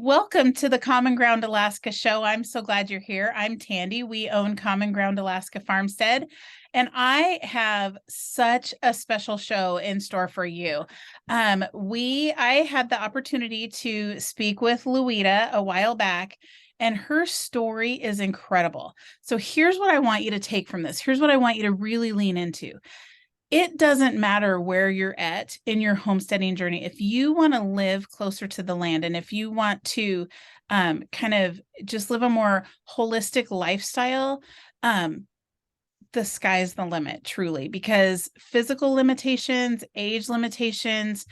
Welcome to the Common Ground Alaska show. I'm so glad you're here. I'm Tandy. We own Common Ground Alaska Farmstead, and I have such a special show in store for you. I had the opportunity to speak with Louetta a while back, and her story is incredible. So here's what I want you to take from this. Here's what I want you to really lean into. It doesn't matter where you're at in your homesteading journey. If you want to live closer to the land, and if you want to kind of just live a more holistic lifestyle, the sky's the limit, truly, because physical limitations, age limitations,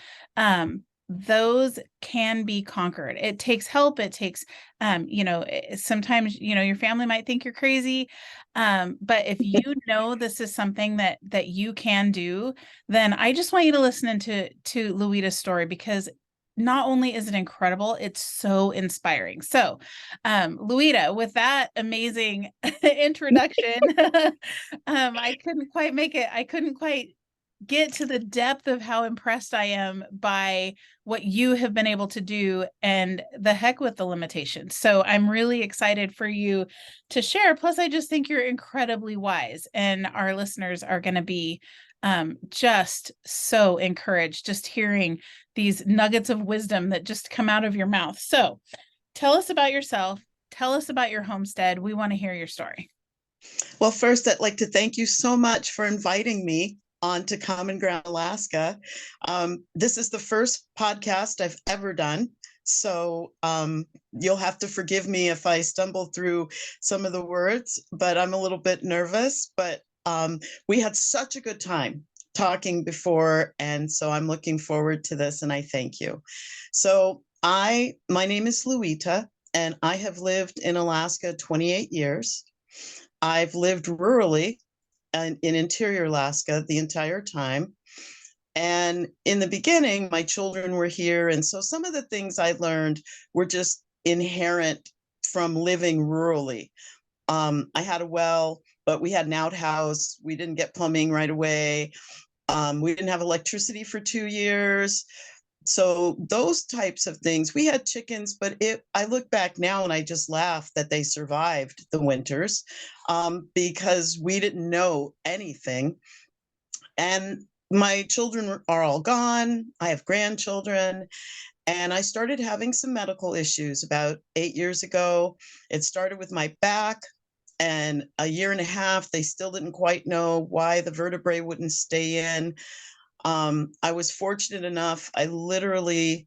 those can be conquered. It takes help. It takes, sometimes, your family might think you're crazy. But if you know this is something that you can do, then I just want you to listen to Louetta's story, because not only is it incredible, it's so inspiring. So, Louetta, with that amazing introduction, I couldn't quite make it. I couldn't quite get to the depth of how impressed I am by what you have been able to do, and the heck with the limitations. So I'm really excited for you to share. Plus, I just think you're incredibly wise, and our listeners are going to be just so encouraged just hearing these nuggets of wisdom that just come out of your mouth. So tell us about yourself. Tell us about your homestead. We want to hear your story. Well, first, I'd like to thank you so much for inviting me on to Common Ground Alaska. This is the first podcast I've ever done. So you'll have to forgive me if I stumble through some of the words, but I'm a little bit nervous. But we had such a good time talking before, and so I'm looking forward to this, and I thank you. So my name is Louetta, and I have lived in Alaska 28 years. I've lived rurally in interior Alaska the entire time. And in the beginning, my children were here. And so some of the things I learned were just inherent from living rurally. I had a well, but we had an outhouse. We didn't get plumbing right away. We didn't have electricity for 2 years. So those types of things. We had chickens, but I look back now and I just laugh that they survived the winters because we didn't know anything. And my children are all gone. I have grandchildren. And I started having some medical issues about 8 years ago. It started with my back. And a year and a half, they still didn't quite know why the vertebrae wouldn't stay in. I was fortunate enough, I literally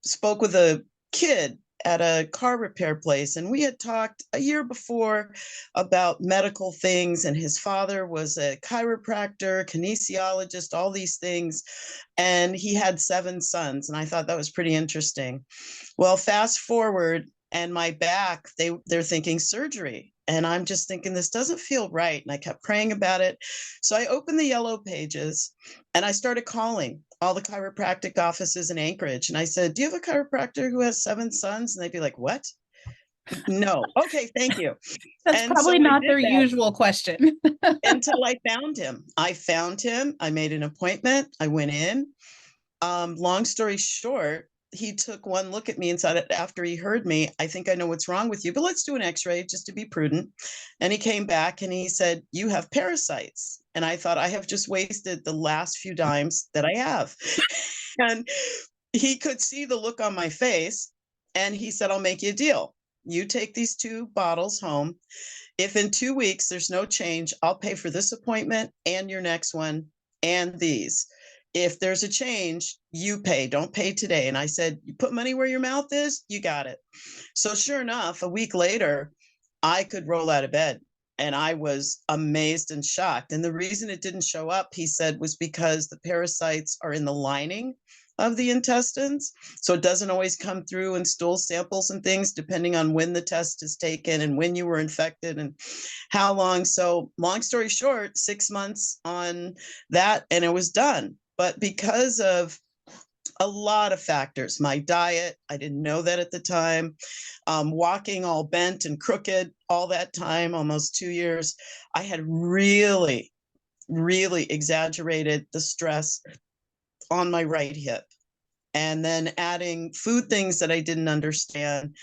spoke with a kid at a car repair place, and we had talked a year before about medical things, and his father was a chiropractor, kinesiologist, all these things, and he had 7 sons, and I thought that was pretty interesting. Well, fast forward, and my back, they're thinking surgery. And I'm just thinking, this doesn't feel right. And I kept praying about it. So I opened the yellow pages and I started calling all the chiropractic offices in Anchorage. And I said, do you have a chiropractor who has 7 sons? And they'd be like, what? No. Okay, thank you. That's and probably so not their usual question. until I found him. I found him. I made an appointment. I went in. Long story short, he took one look at me and said, after he heard me, I think I know what's wrong with you, but let's do an x-ray just to be prudent. And he came back and he said, you have parasites. And I thought, I have just wasted the last few dimes that I have. And he could see the look on my face. And he said, I'll make you a deal. You take these 2 bottles home. If in 2 weeks there's no change, I'll pay for this appointment and your next one and these. If there's a change, you pay. Don't pay today. And I said, you put money where your mouth is, you got it. So sure enough, a week later, I could roll out of bed. And I was amazed and shocked. And the reason it didn't show up, he said, was because the parasites are in the lining of the intestines. So it doesn't always come through in stool samples and things, depending on when the test is taken and when you were infected and how long. So long story short, 6 months on that, and it was done. But because of a lot of factors, my diet, I didn't know that at the time, walking all bent and crooked all that time, almost 2 years, I had really, really exaggerated the stress on my right hip. and then adding food things that I didn't understand.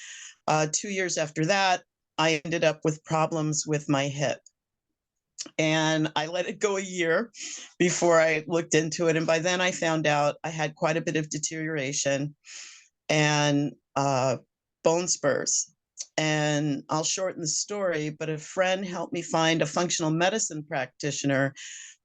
2 years after that, I ended up with problems with my hip. And I let it go a year before I looked into it. And by then I found out I had quite a bit of deterioration and bone spurs. And I'll shorten the story, but a friend helped me find a functional medicine practitioner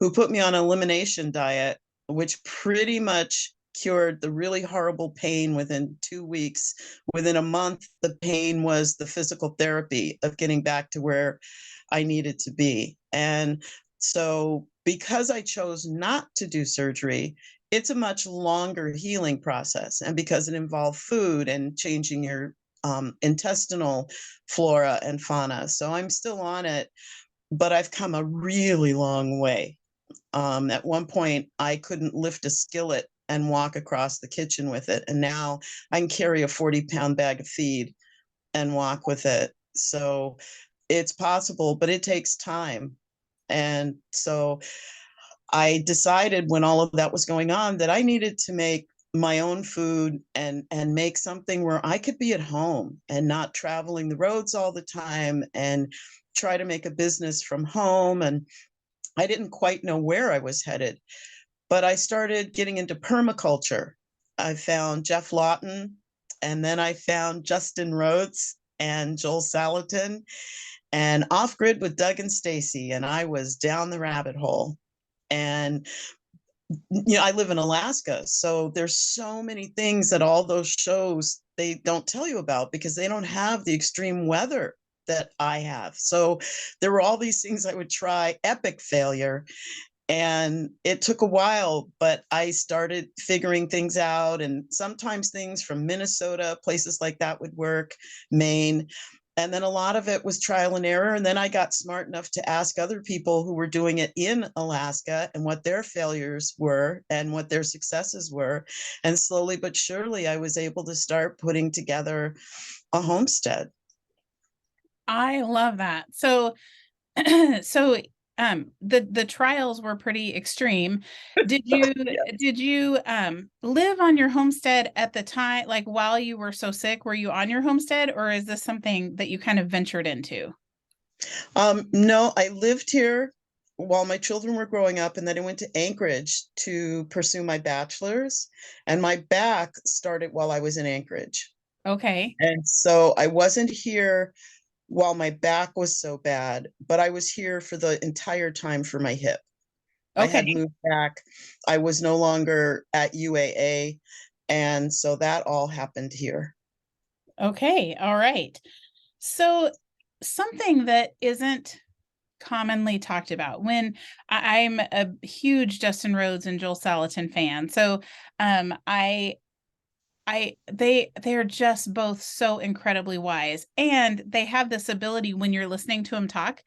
who put me on an elimination diet, which pretty much cured the really horrible pain within 2 weeks. Within a month, the pain was the physical therapy of getting back to where I needed to be. And so, because I chose not to do surgery, it's a much longer healing process. And because it involved food and changing your intestinal flora and fauna. So I'm still on it, but I've come a really long way. At one point, I couldn't lift a skillet and walk across the kitchen with it. And now I can carry a 40-pound bag of feed and walk with it. So it's possible, but it takes time. And so I decided when all of that was going on that I needed to make my own food and make something where I could be at home and not traveling the roads all the time and try to make a business from home. And I didn't quite know where I was headed, but I started getting into permaculture. I found Jeff Lawton, and then I found Justin Rhodes and Joel Salatin, and Off Grid with Doug and Stacy, and I was down the rabbit hole. And I live in Alaska, so there's so many things that all those shows they don't tell you about because they don't have the extreme weather that I have. So there were all these things I would try, epic failure. And it took a while, but I started figuring things out. And sometimes things from Minnesota, places like that would work, Maine. And then a lot of it was trial and error. And then I got smart enough to ask other people who were doing it in Alaska and what their failures were and what their successes were. And slowly but surely, I was able to start putting together a homestead. I love that. So, so the trials were pretty extreme. Did you Yeah. did you live on your homestead at the time, like while you were so sick? Were you on your homestead, or is this something that you kind of ventured into? No, I lived here while my children were growing up, and then I went to Anchorage to pursue my bachelor's, and my back started while I was in Anchorage. Okay. And so I wasn't here while my back was so bad, but I was here for the entire time for my hip. I Okay. had moved back. I was no longer at UAA. And so that all happened here. Okay. All right. So something that isn't commonly talked about when I'm a huge Justin Rhodes and Joel Salatin fan. So they're just both so incredibly wise, and they have this ability when you're listening to them talk,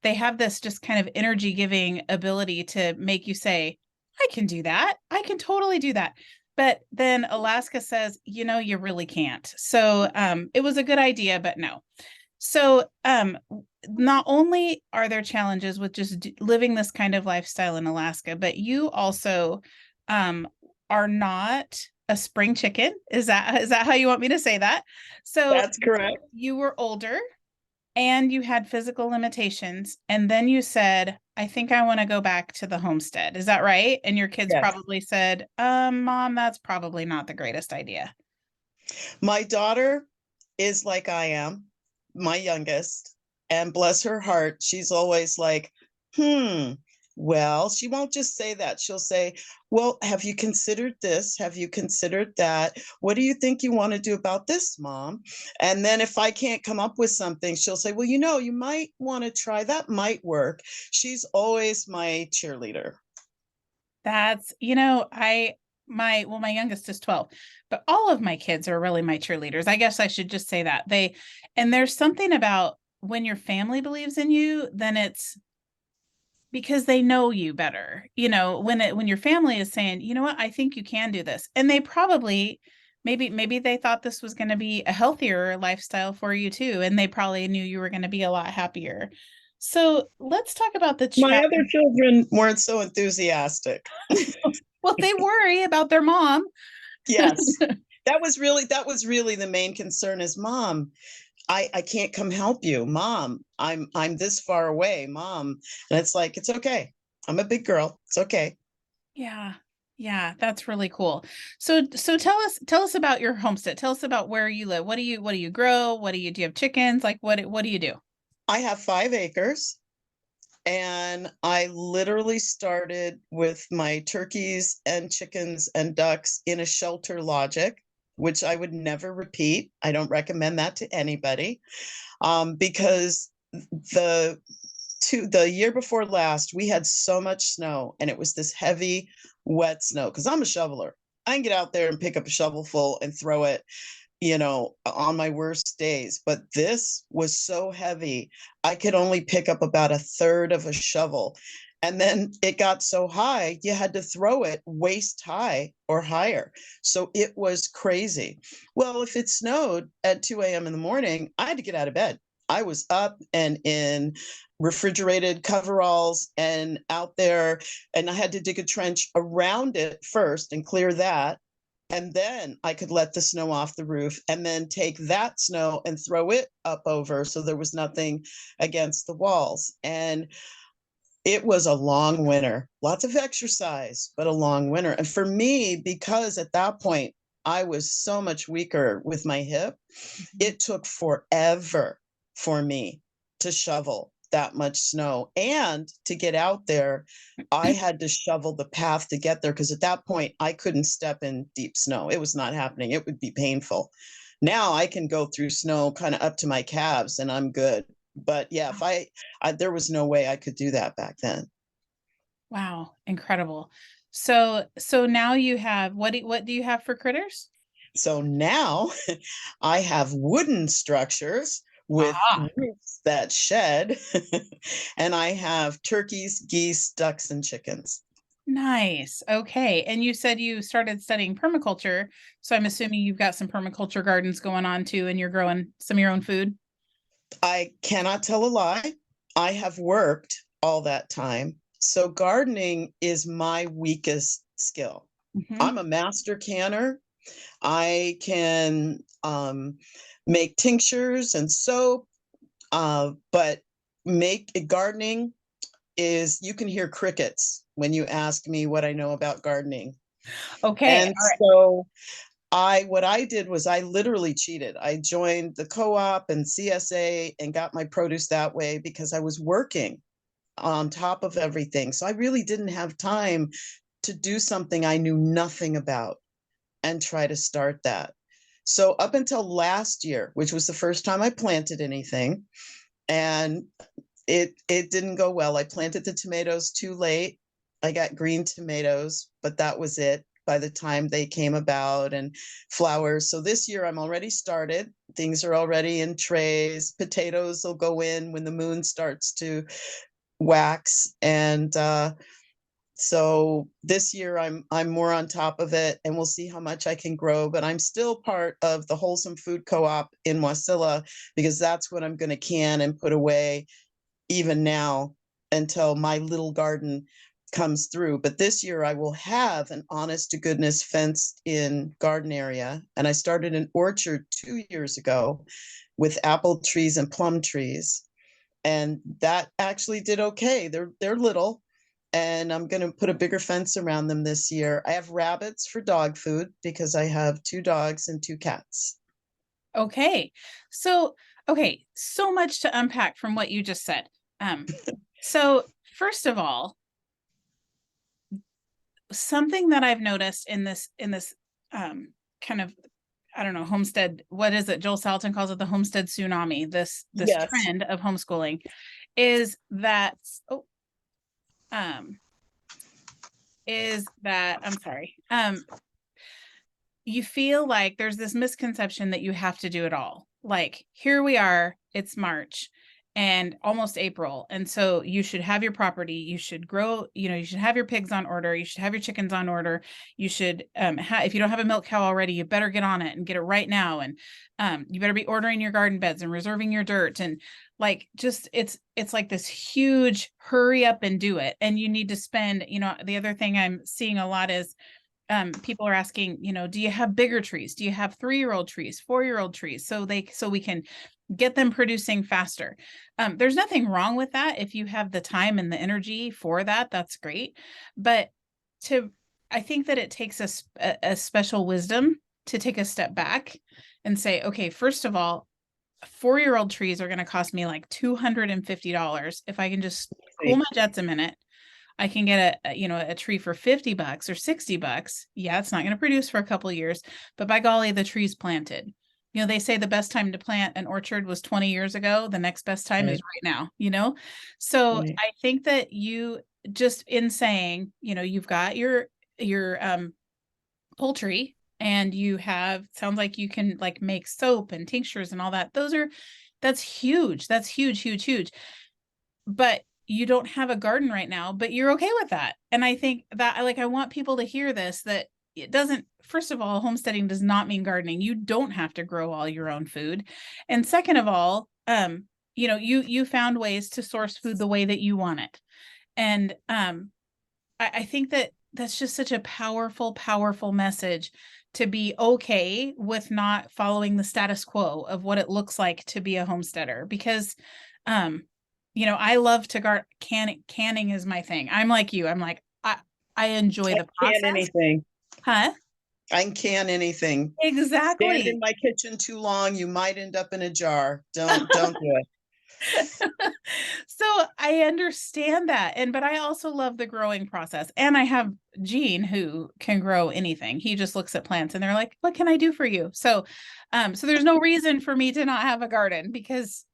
they have this just kind of energy giving ability to make you say, I can do that. I can totally do that. But then Alaska says, you really can't. So it was a good idea, but no. So not only are there challenges with just living this kind of lifestyle in Alaska, but you also are not a spring chicken. Is that how you want me to say that? So That's correct. you were older and you had physical limitations, and then you said, I think I want to go back to the homestead. Is that right? And your kids Yes. probably said, Mom, that's probably not the greatest idea. My daughter is like I am, my youngest, and bless her heart, she's always like, well, she won't just say that. She'll say, well, have you considered this? Have you considered that? What do you think you want to do about this, Mom? And then if I can't come up with something, she'll say, well, you might want to try that, might work. She's always my cheerleader. That's, my youngest is 12, but all of my kids are really my cheerleaders. I guess I should just say that. And there's something about when your family believes in you, then it's because they know you better. When your family is saying, you know what, I think you can do this. And they probably, maybe they thought this was going to be a healthier lifestyle for you too. And they probably knew you were going to be a lot happier. So let's talk about the My chat. other children weren't so enthusiastic. Well, they worry about their mom. Yes. That was really the main concern is mom, I can't come help you. Mom, I'm this far away, mom. And it's like, it's okay. I'm a big girl. It's okay. Yeah. Yeah, that's really cool. So tell us about your homestead. Tell us about where you live. What do you grow? Do you have chickens? Like what do you do? I have 5 acres and I literally started with my turkeys and chickens and ducks in a shelter logic, which I would never repeat. I don't recommend that to anybody, because the the year before last, we had so much snow and it was this heavy, wet snow. Because I'm a shoveler. I can get out there and pick up a shovelful and throw it, on my worst days. But this was so heavy, I could only pick up about a third of a shovel. And then it got so high, you had to throw it waist high or higher. So it was crazy. Well, if it snowed at 2 a.m. in the morning, I had to get out of bed. I was up and in refrigerated coveralls and out there, and I had to dig a trench around it first and clear that. And then I could let the snow off the roof and then take that snow and throw it up over so there was nothing against the walls. And it was a long winter, lots of exercise, but a long winter. And for me, because at that point I was so much weaker with my hip, it took forever for me to shovel that much snow and to get out there. I had to shovel the path to get there because at that point I couldn't step in deep snow. It was not happening. It would be painful. Now I can go through snow kind of up to my calves and I'm good. But yeah, if there was no way I could do that back then. Wow, incredible. So now you have what do you have for critters? So now I have wooden structures with Ah, roofs that shed, and I have turkeys, geese, ducks, and chickens. nice. Okay. And you said you started studying permaculture, so I'm assuming you've got some permaculture gardens going on too, and you're growing some of your own food. I cannot tell a lie. I have worked all that time. So gardening is my weakest skill. Mhm. I'm a master canner. I can make tinctures and soap, but make gardening is you can hear crickets when you ask me what I know about gardening. Okay. And All right. so what I did was I literally cheated. I joined the co-op and CSA and got my produce that way because I was working on top of everything. So I really didn't have time to do something I knew nothing about and try to start that. So up until last year, which was the first time I planted anything, and it didn't go well. I planted the tomatoes too late. I got green tomatoes, but that was it by the time they came about and flowers. So this year I'm already started. Things are already in trays. Potatoes will go in when the moon starts to wax. And so this year I'm more on top of it and we'll see how much I can grow, but I'm still part of the Wholesome Food Co-op in Wasilla because that's what I'm going to can and put away even now until my little garden comes through. But this year I will have an honest to goodness fenced in garden area. And I started an orchard 2 years ago with apple trees and plum trees. And that actually did okay. They're little. And I'm going to put a bigger fence around them this year. I have rabbits for dog food because I have 2 dogs and 2 cats. Okay. So, okay, so much to unpack from what you just said. Um, so first of all, something that I've noticed in this kind of, I don't know, homestead, what is it? Joel Salatin calls it the homestead tsunami, this Yes. trend of homeschooling is that oh is that I'm sorry. You feel like there's this misconception that you have to do it all. Like, here we are, it's March and almost April. And so you should have your property, you should grow, you should have your pigs on order, you should have your chickens on order. You should if you don't have a milk cow already, you better get on it and get it right now. And you better be ordering your garden beds and reserving your dirt. And like just it's like this huge hurry up and do it. And you need to spend, the other thing I'm seeing a lot is people are asking, do you have bigger trees? Do you have 3-year-old trees, 4-year-old trees? So we can get them producing faster. There's nothing wrong with that. If you have the time and the energy for that, that's great. But I think that it takes a special wisdom to take a step back and say, okay, first of all, 4-year-old trees are going to cost me like $250. If I can just cool my jets a minute, I can get a tree for $50 or $60. Yeah, it's not going to produce for a couple of years, but by golly, the tree's planted. They say the best time to plant an orchard was 20 years ago. The next best time is right now. So I think that you just in saying, you've got your poultry, and sounds like you can like make soap and tinctures and all that. That's huge. That's huge, huge, huge. But you don't have a garden right now, but you're okay with that. And I think that I want people to hear this, that it doesn't, first of all, homesteading does not mean gardening. You don't have to grow all your own food. And second of all, you found ways to source food the way that you want it. And I think that that's just such a powerful, powerful message, to be okay with not following the status quo of what it looks like to be a homesteader. Because, I love to canning is my thing. I'm like you. I'm like, I enjoy the process. Can anything. Huh? I can can anything. Exactly. Stand in my kitchen too long, you might end up in a jar. Don't do it. So I understand that. But I also love the growing process. And I have Gene, who can grow anything. He just looks at plants and they're like, what can I do for you? So there's no reason for me to not have a garden, because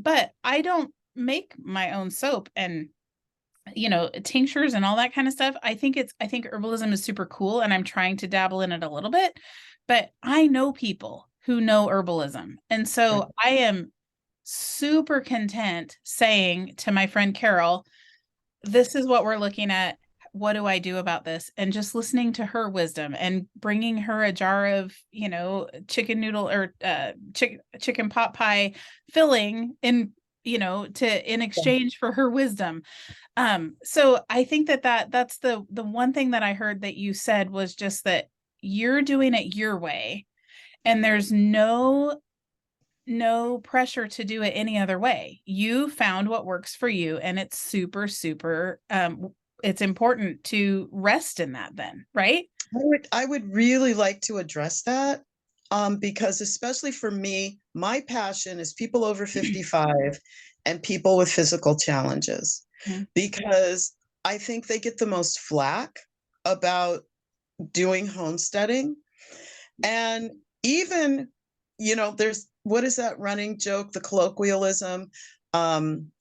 but I don't make my own soap and tinctures and all that kind of stuff. I think herbalism is super cool, and I'm trying to dabble in it a little bit, but I know people who know herbalism. And so I am super content saying to my friend Carol, this is what we're looking at. What do I do about this? And just listening to her wisdom and bringing her a jar of, chicken noodle or chicken pot pie filling in exchange for her wisdom. So I think that's the one thing that I heard that you said was just that you're doing it your way, and there's no pressure to do it any other way. You found what works for you, and it's super, super, it's important to rest in that then, right? I would really like to address that, because especially for me, my passion is people over 55 and people with physical challenges, because I think they get the most flack about doing homesteading. And even, there's, what is that running joke, the colloquialism,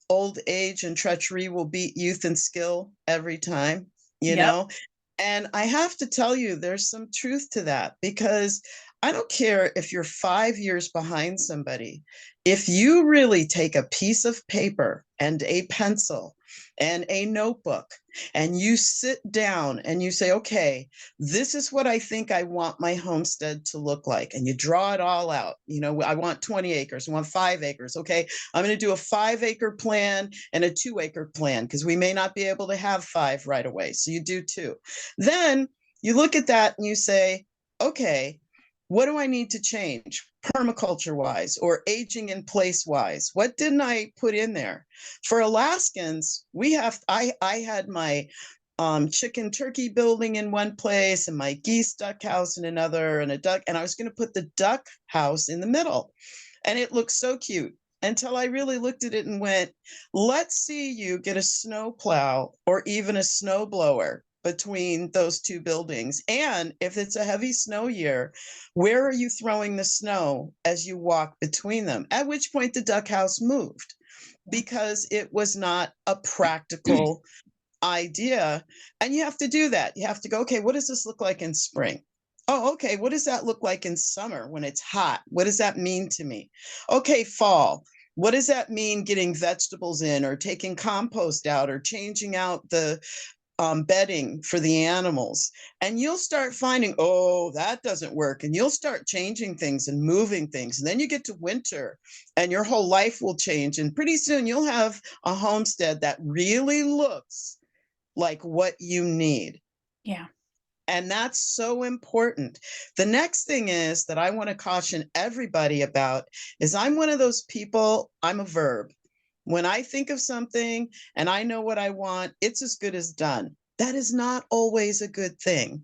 old age and treachery will beat youth and skill every time, know? And I have to tell you, there's some truth to that, because I don't care if you're 5 years behind somebody. If you really take a piece of paper and a pencil and a notebook, and you sit down and you say, okay, this is what I think I want my homestead to look like. And you draw it all out. I want 20 acres, I want 5 acres. Okay, I'm going to do a 5-acre plan and a 2-acre plan, because we may not be able to have 5 right away. So you do 2. Then you look at that and you say, okay, what do I need to change permaculture wise or aging in place wise? What didn't I put in there? For Alaskans, I had my chicken turkey building in one place and my geese duck house in another, and I was going to put the duck house in the middle. And it looked so cute until I really looked at it and went, let's see you get a snow plow or even a snow blower between those 2 buildings. And if it's a heavy snow year, where are you throwing the snow as you walk between them? At which point the duck house moved, because it was not a practical idea. And you have to do that. You have to go, okay, what does this look like in spring? Oh, okay, what does that look like in summer when it's hot? What does that mean to me? Okay, fall. What does that mean getting vegetables in, or taking compost out, or changing out the bedding for the animals? And you'll start finding, oh, that doesn't work. And you'll start changing things and moving things. And then you get to winter and your whole life will change. And pretty soon you'll have a homestead that really looks like what you need. Yeah. And that's so important. The next thing is that I want to caution everybody about is I'm one of those people, I'm a verb. When I think of something and I know what I want, it's as good as done. That is not always a good thing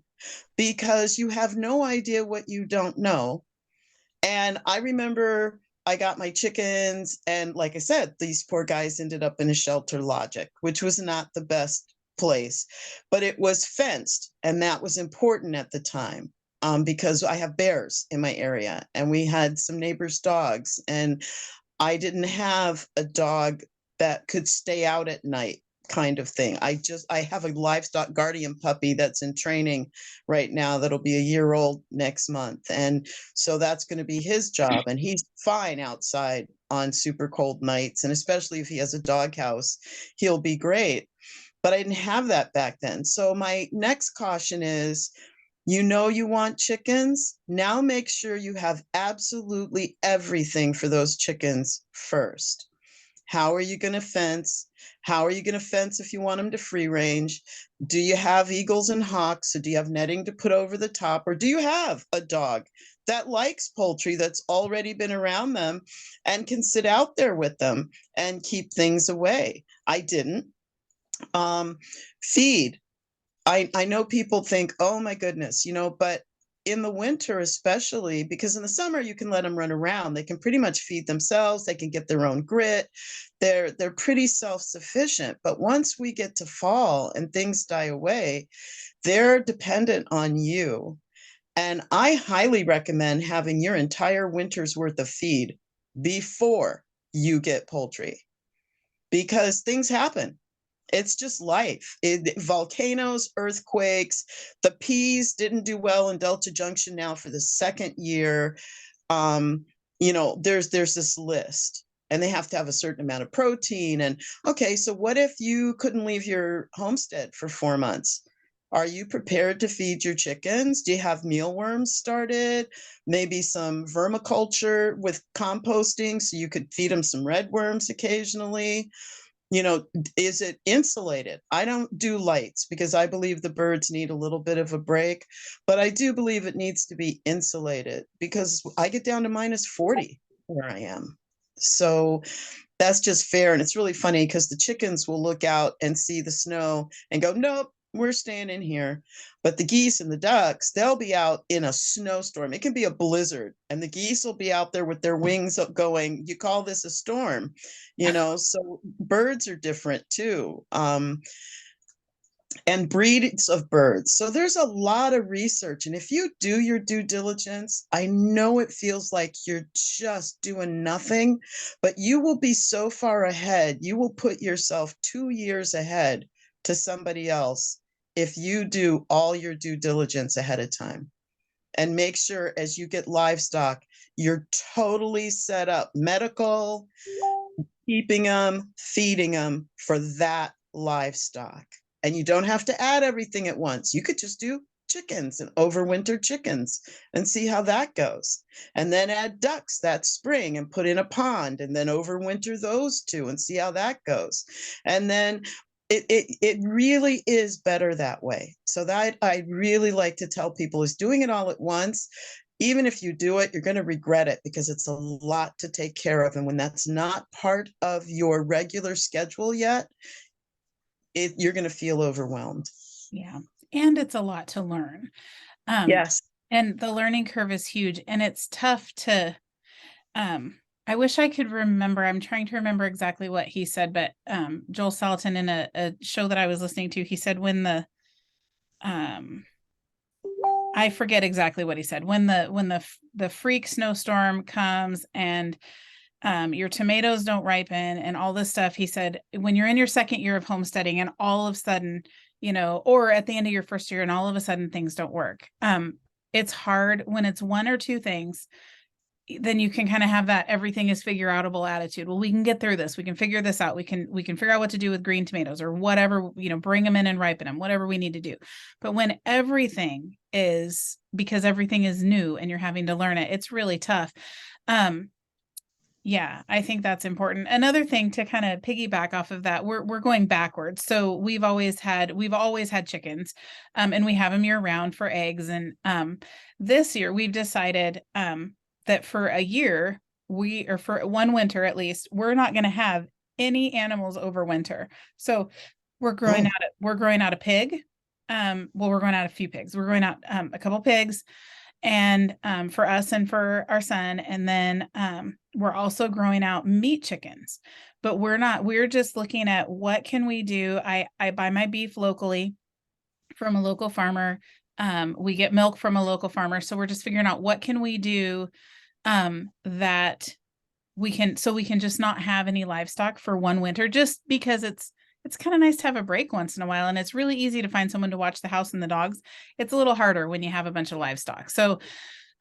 because you have no idea what you don't know. And I remember I got my chickens, and like I said, these poor guys ended up in a shelter logic, which was not the best place, but it was fenced, and that was important at the time. Because I have bears in my area, and we had some neighbors' dogs, and I didn't have a dog that could stay out at night kind of thing. I have a livestock guardian puppy that's in training right now that'll be a year old next month. And so that's going to be his job, and he's fine outside on super cold nights, and especially if he has a dog house, he'll be great. But I didn't have that back then. So my next caution is, you know, you want chickens. Now make sure you have absolutely everything for those chickens first. How are you going to fence? How are you going to fence if you want them to free range? Do you have eagles and hawks? So do you have netting to put over the top? Or do you have a dog that likes poultry that's already been around them and can sit out there with them and keep things away? I didn't. Feed. I know people think, oh my goodness, but in the winter, especially because in the summer you can let them run around. They can pretty much feed themselves. They can get their own grit. They're pretty self-sufficient. But once we get to fall and things die away, they're dependent on you. And I highly recommend having your entire winter's worth of feed before you get poultry because things happen. It's just life. Volcanoes, earthquakes. The peas didn't do well in Delta Junction now for the second year. There's this list, and they have to have a certain amount of protein. And okay, so what if you couldn't leave your homestead for 4 months? Are you prepared to feed your chickens? Do you have mealworms started? Maybe some vermiculture with composting so you could feed them some red worms occasionally? Is it insulated? I don't do lights because I believe the birds need a little bit of a break, but I do believe it needs to be insulated because I get down to -40 where I am. So that's just fair. And it's really funny because the chickens will look out and see the snow and go, nope, we're staying in here. But the geese and the ducks, they'll be out in a snowstorm. It can be a blizzard, and the geese will be out there with their wings up going, you call this a storm? So birds are different too. And breeds of birds. So there's a lot of research. And if you do your due diligence, I know it feels like you're just doing nothing, but you will be so far ahead. You will put yourself 2 years ahead to somebody else if you do all your due diligence ahead of time. And make sure as you get livestock, you're totally set up, medical, keeping them, feeding them for that livestock. And you don't have to add everything at once. You could just do chickens and overwinter chickens and see how that goes. And then add ducks that spring and put in a pond and then overwinter those two and see how that goes. And then it really is better that way. So that I really like to tell people is doing it all at once. Even if you do it, you're going to regret it because it's a lot to take care of. And when that's not part of your regular schedule yet, you're going to feel overwhelmed. Yeah. And it's a lot to learn. Yes. And the learning curve is huge, and it's tough to, I wish I could remember. I'm trying to remember exactly what he said, but Joel Salatin in a show that I was listening to, he said I forget exactly what he said. When the freak snowstorm comes and your tomatoes don't ripen and all this stuff, he said, when you're in your second year of homesteading and all of a sudden, or at the end of your first year and all of a sudden things don't work. It's hard when it's one or two things. Then you can kind of have that everything is figure outable attitude. Well, we can get through this. We can figure this out. We can figure out what to do with green tomatoes or whatever, bring them in and ripen them, whatever we need to do. But when everything is, because everything is new and you're having to learn it, it's really tough. Yeah, I think that's important. Another thing to kind of piggyback off of that, we're going backwards. So we've always had chickens, and we have them year round for eggs. And this year we've decided that for a year or for one winter at least, we're not going to have any animals over winter. So Oh, we're growing out a pig. Well, we're growing out a few pigs. We're growing out a couple pigs and for us and for our son. And then we're also growing out meat chickens, but we're just looking at what can we do. I buy my beef locally from a local farmer. We get milk from a local farmer. So we're just figuring out what can we do that we can just not have any livestock for one winter, just because it's kind of nice to have a break once in a while. And it's really easy to find someone to watch the house and the dogs. It's a little harder when you have a bunch of livestock. So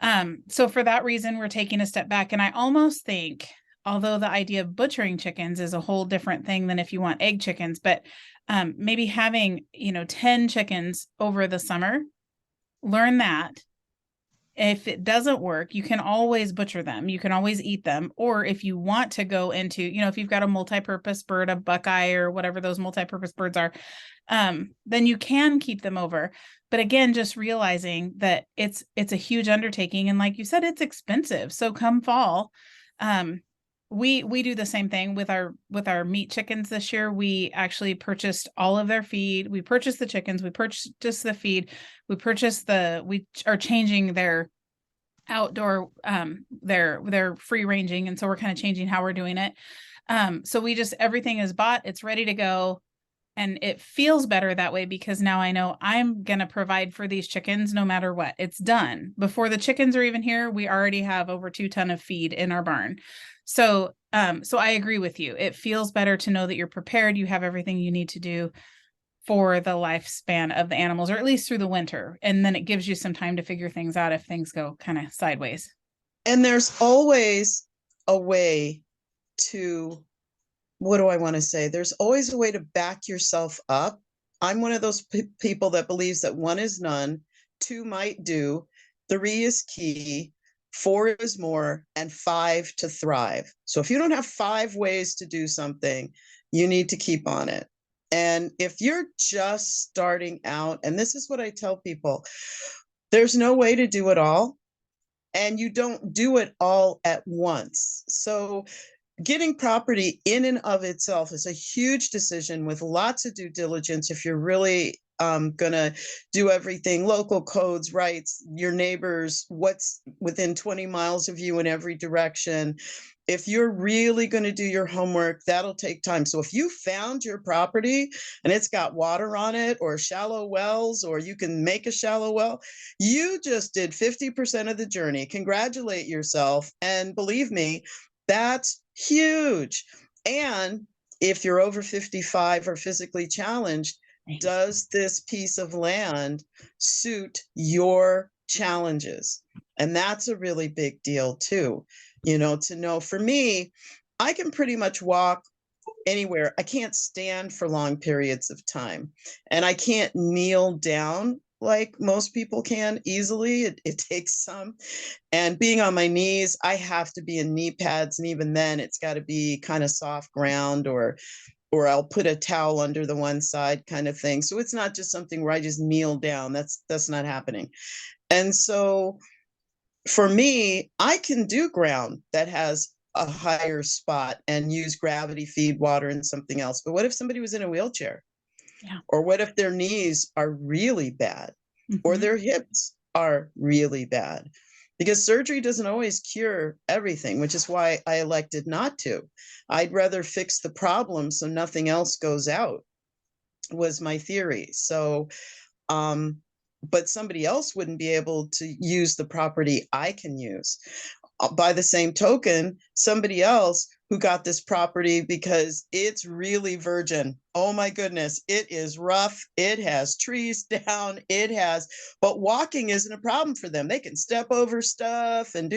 for that reason, we're taking a step back. And I almost think, although the idea of butchering chickens is a whole different thing than if you want egg chickens, but maybe having, 10 chickens over the summer, learn that. If it doesn't work, you can always butcher them. You can always eat them. Or if you want to go into, if you've got a multi-purpose bird, a buckeye or whatever those multi-purpose birds are, then you can keep them over. But again, just realizing that it's a huge undertaking. And like you said, it's expensive. So come fall, we do the same thing with our meat chickens this year. We actually purchased all of their feed. We purchased the chickens, we purchased the feed, we are changing their outdoor their free ranging, and so we're kind of changing how we're doing it. So everything is bought, it's ready to go. And it feels better that way because now I know I'm going to provide for these chickens no matter what. It's done. Before the chickens are even here, we already have over 2 tons of feed in our barn. So I agree with you. It feels better to know that you're prepared. You have everything you need to do for the lifespan of the animals, or at least through the winter. And then it gives you some time to figure things out if things go kind of sideways. and there's always a way to, what do I want to say? There's always a way to back yourself up. I'm one of those people that believes that one is none, two might do, three is key, four is more, and five to thrive. So if you don't have 5 ways to do something, you need to keep on it. And if you're just starting out, and this is what I tell people, there's no way to do it all, and you don't do it all at once. So getting property in and of itself is a huge decision with lots of due diligence. If you're really going to do everything, local codes, rights, your neighbors, what's within 20 miles of you in every direction. If you're really going to do your homework, that'll take time. So if you found your property and it's got water on it or shallow wells, or you can make a shallow well, you just did 50% of the journey. Congratulate yourself. And believe me, that's huge. And if you're over 55 or physically challenged, does this piece of land suit your challenges? And that's a really big deal too. To know, for me, I can pretty much walk anywhere. I can't stand for long periods of time, and I can't kneel down like most people can easily. It takes some. And being on my knees, I have to be in knee pads, and even then it's got to be kind of soft ground, or I'll put a towel under the one side kind of thing. So it's not just something where I just kneel down. That's not happening. And so for me, I can do ground that has a higher spot and use gravity feed water and something else. But what if somebody was in a wheelchair? Yeah. Or what if their knees are really bad, or Mm-hmm. their hips are really bad? Because surgery doesn't always cure everything, which is why I elected not to. I'd rather fix the problem so nothing else goes out, was my theory. So, but somebody else wouldn't be able to use the property I can use. By the same token, somebody else who got this property because it's really virgin. Oh my goodness, it is rough. It has trees down. But walking isn't a problem for them. They can step over stuff and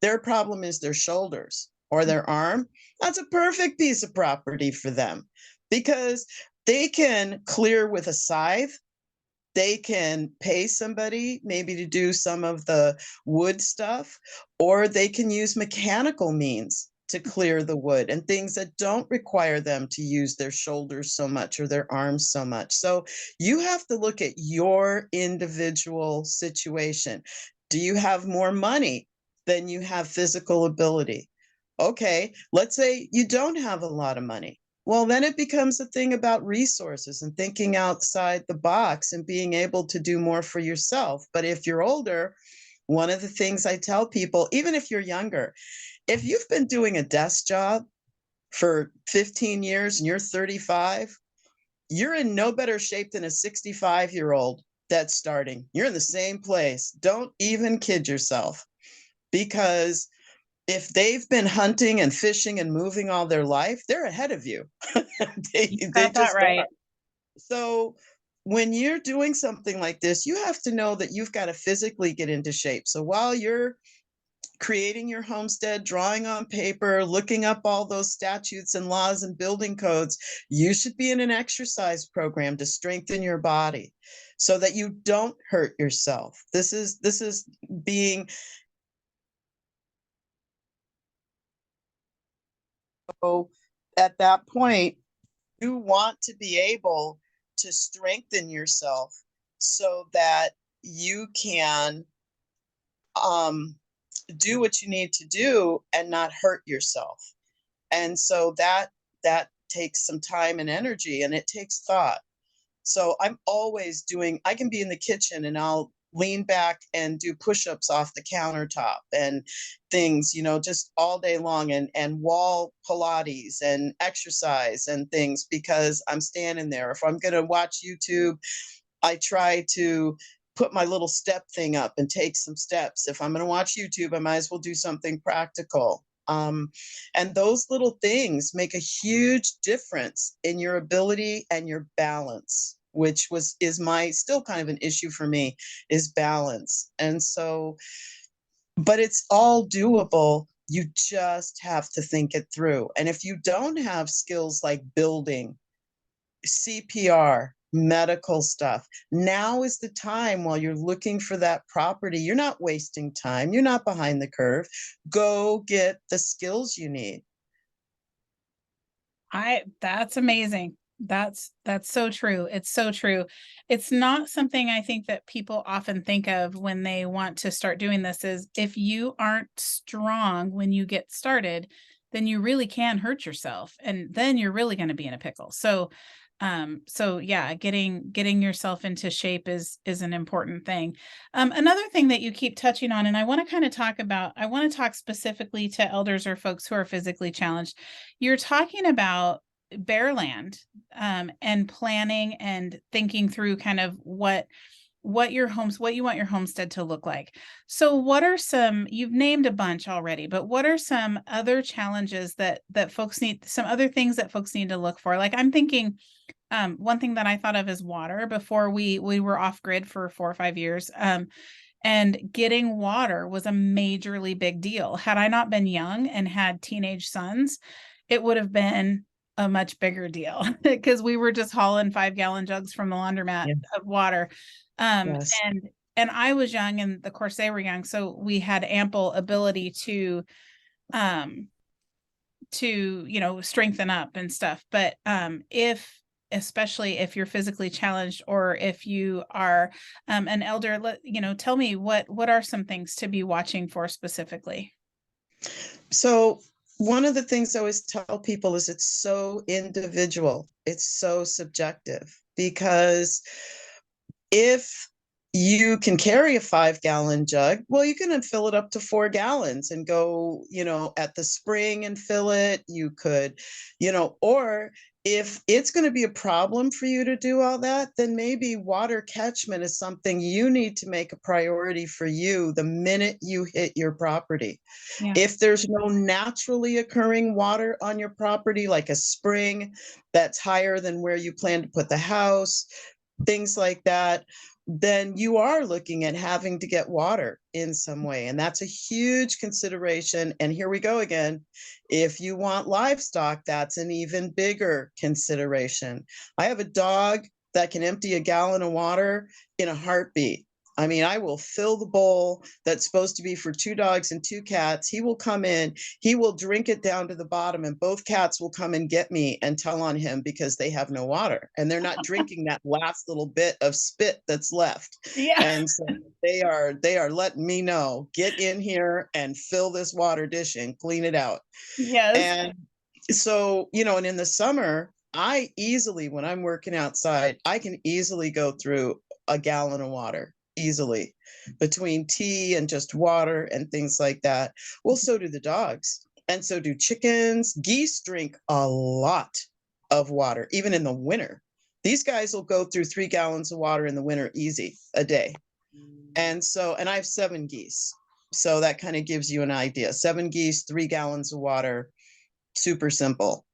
their problem is their shoulders or their arm. That's a perfect piece of property for them because they can clear with a scythe. They can pay somebody maybe to do some of the wood stuff, or they can use mechanical means to clear the wood, and things that don't require them to use their shoulders so much or their arms so much. So you have to look at your individual situation. Do you have more money than you have physical ability? Okay, let's say you don't have a lot of money. Well, then it becomes a thing about resources and thinking outside the box and being able to do more for yourself. But if you're older, one of the things I tell people, even if you're younger, if you've been doing a desk job for 15 years and you're 35, you're in no better shape than a 65-year-old that's starting. You're in the same place. Don't even kid yourself, because if they've been hunting and fishing and moving all their life, they're ahead of you. they, You they got that just are. right. So when you're doing something like this, you have to know that you've got to physically get into shape. So while you're creating your homestead, drawing on paper, looking up all those statutes and laws and building codes, you should be in an exercise program to strengthen your body so that you don't hurt yourself. This is being so at that point, you want to be able to strengthen yourself so that you can do what you need to do and not hurt yourself. And so that takes some time and energy, and it takes thought. So I'm always doing, I can be in the kitchen and I'll lean back and do push-ups off the countertop and things, just all day long, and wall Pilates and exercise and things, because I'm standing there. If I'm going to watch YouTube, I try to put my little step thing up and take some steps. If I'm going to watch YouTube, I might as well do something practical. And those little things make a huge difference in your ability and your balance, which is my still kind of an issue for me, is balance. And so, but it's all doable. You just have to think it through. And if you don't have skills like building, CPR, medical stuff, now is the time while you're looking for that property. You're not wasting time. You're not behind the curve. Go get the skills you need. That's amazing. That's so true. It's so true. It's not something I think that people often think of when they want to start doing this, is if you aren't strong when you get started, then you really can hurt yourself, and then you're really going to be in a pickle. So yeah, getting yourself into shape is an important thing. Another thing that you keep touching on, and I want to kind of talk about, I want to talk specifically to elders or folks who are physically challenged. You're talking about bare land, and planning and thinking through kind of what you want your homestead to look like. So what are some, you've named a bunch already, but what are some other challenges that folks need, some other things that folks need to look for? Like I'm thinking, one thing that I thought of is water. Before we were off grid for 4 or 5 years. And getting water was a majorly big deal. Had I not been young and had teenage sons, it would have been a much bigger deal, because we were just hauling 5-gallon jugs from the laundromat Yeah. of water. Yes. And I was young, and of course they were young, so we had ample ability um to strengthen up and stuff. But especially if you're physically challenged, or if you are an elder, tell me what are some things to be watching for specifically. So one of the things I always tell people is it's so individual. It's so subjective, because if you can carry a 5-gallon jug, well, you can fill it up to 4 gallons and go, at the spring and fill it. You could, or if it's going to be a problem for you to do all that, then maybe water catchment is something you need to make a priority for you the minute you hit your property. Yeah. If there's no naturally occurring water on your property, like a spring that's higher than where you plan to put the house, things like that, then you are looking at having to get water in some way. And that's a huge consideration. And here we go again. If you want livestock, that's an even bigger consideration. I have a dog that can empty a gallon of water in a heartbeat. I mean, I will fill the bowl that's supposed to be for 2 dogs and 2 cats. He will come in, he will drink it down to the bottom, and both cats will come and get me and tell on him because they have no water and they're not drinking that last little bit of spit that's left. Yeah. And so they are letting me know, get in here and fill this water dish and clean it out. Yes. And so, and in the summer, when I'm working outside, I can easily go through a gallon of water easily between tea and just water and things like that. Well, so do the dogs, and so do chickens. Geese drink a lot of water, even in the winter. These guys will go through 3 gallons of water in the winter easy a day. And I have 7 geese. So that kind of gives you an idea. 7 geese, 3 gallons of water, super simple.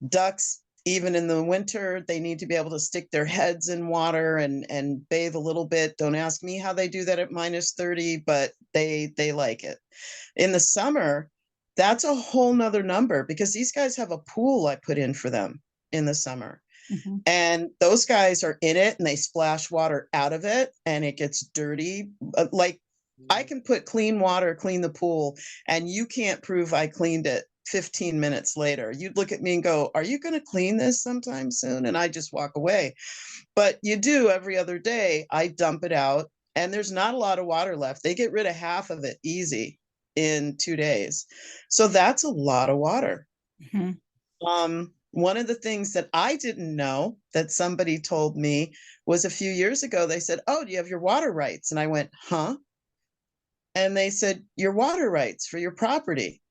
Ducks, even in the winter, they need to be able to stick their heads in water and bathe a little bit. Don't ask me how they do that at -30, but they like it. In the summer, that's a whole nother number because these guys have a pool I put in for them in the summer. Mm-hmm. And those guys are in it and they splash water out of it and it gets dirty. Like I can put clean water, clean the pool, and you can't prove I cleaned it 15 minutes later. You'd look at me and go, are you going to clean this sometime soon? And I just walk away. But you do every other day. I dump it out and there's not a lot of water left. They get rid of half of it easy in 2 days. So that's a lot of water. Mm-hmm. One of the things that I didn't know that somebody told me was a few years ago, they said, oh, do you have your water rights? And I went, huh? And they said, your water rights for your property.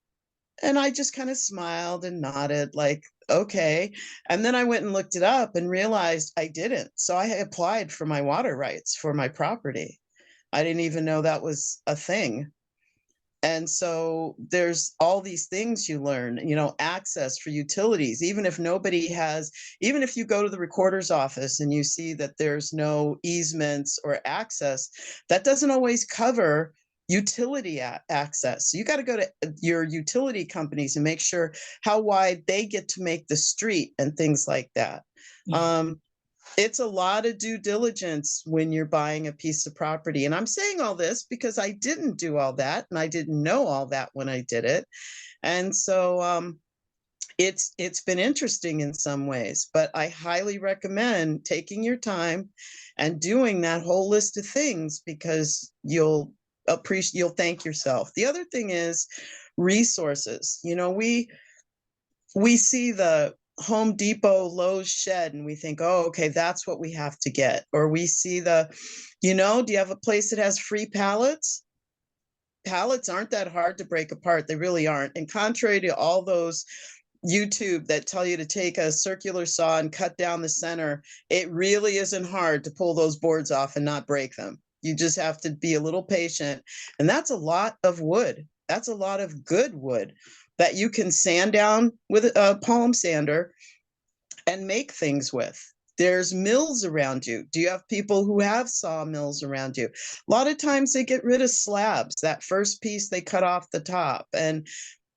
And I just kind of smiled and nodded like, okay. And then I went and looked it up and realized I didn't. So I applied for my water rights for my property. I didn't even know that was a thing. And so there's all these things you learn, access for utilities, even if even if you go to the recorder's office and you see that there's no easements or access, that doesn't always cover utility access. So you got to go to your utility companies and make sure how wide they get to make the street and things like that. It's a lot of due diligence when you're buying a piece of property. And I'm saying all this because I didn't do all that and I didn't know all that when I did it. And so it's been interesting in some ways, but I highly recommend taking your time and doing that whole list of things because you'll thank yourself. The other thing is resources. We see the Home Depot, Lowe's shed, and we think, oh, okay, that's what we have to get. Or we see do you have a place that has free pallets? Pallets aren't that hard to break apart. They really aren't. And contrary to all those YouTube that tell you to take a circular saw and cut down the center, it really isn't hard to pull those boards off and not break them. You just have to be a little patient. And that's a lot of wood. That's a lot of good wood that you can sand down with a palm sander and make things with. There's mills around you. Do you have people who have sawmills around you? A lot of times they get rid of slabs. That first piece they cut off the top. And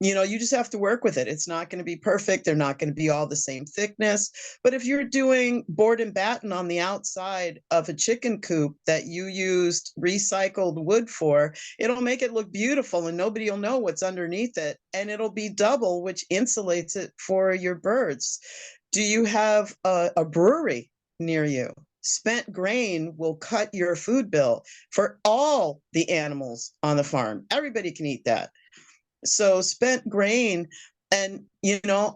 you just have to work with it. It's not going to be perfect. They're not going to be all the same thickness. But if you're doing board and batten on the outside of a chicken coop that you used recycled wood for, it'll make it look beautiful and nobody will know what's underneath it. And it'll be double, which insulates it for your birds. Do you have a brewery near you? Spent grain will cut your food bill for all the animals on the farm. Everybody can eat that. So spent grain, and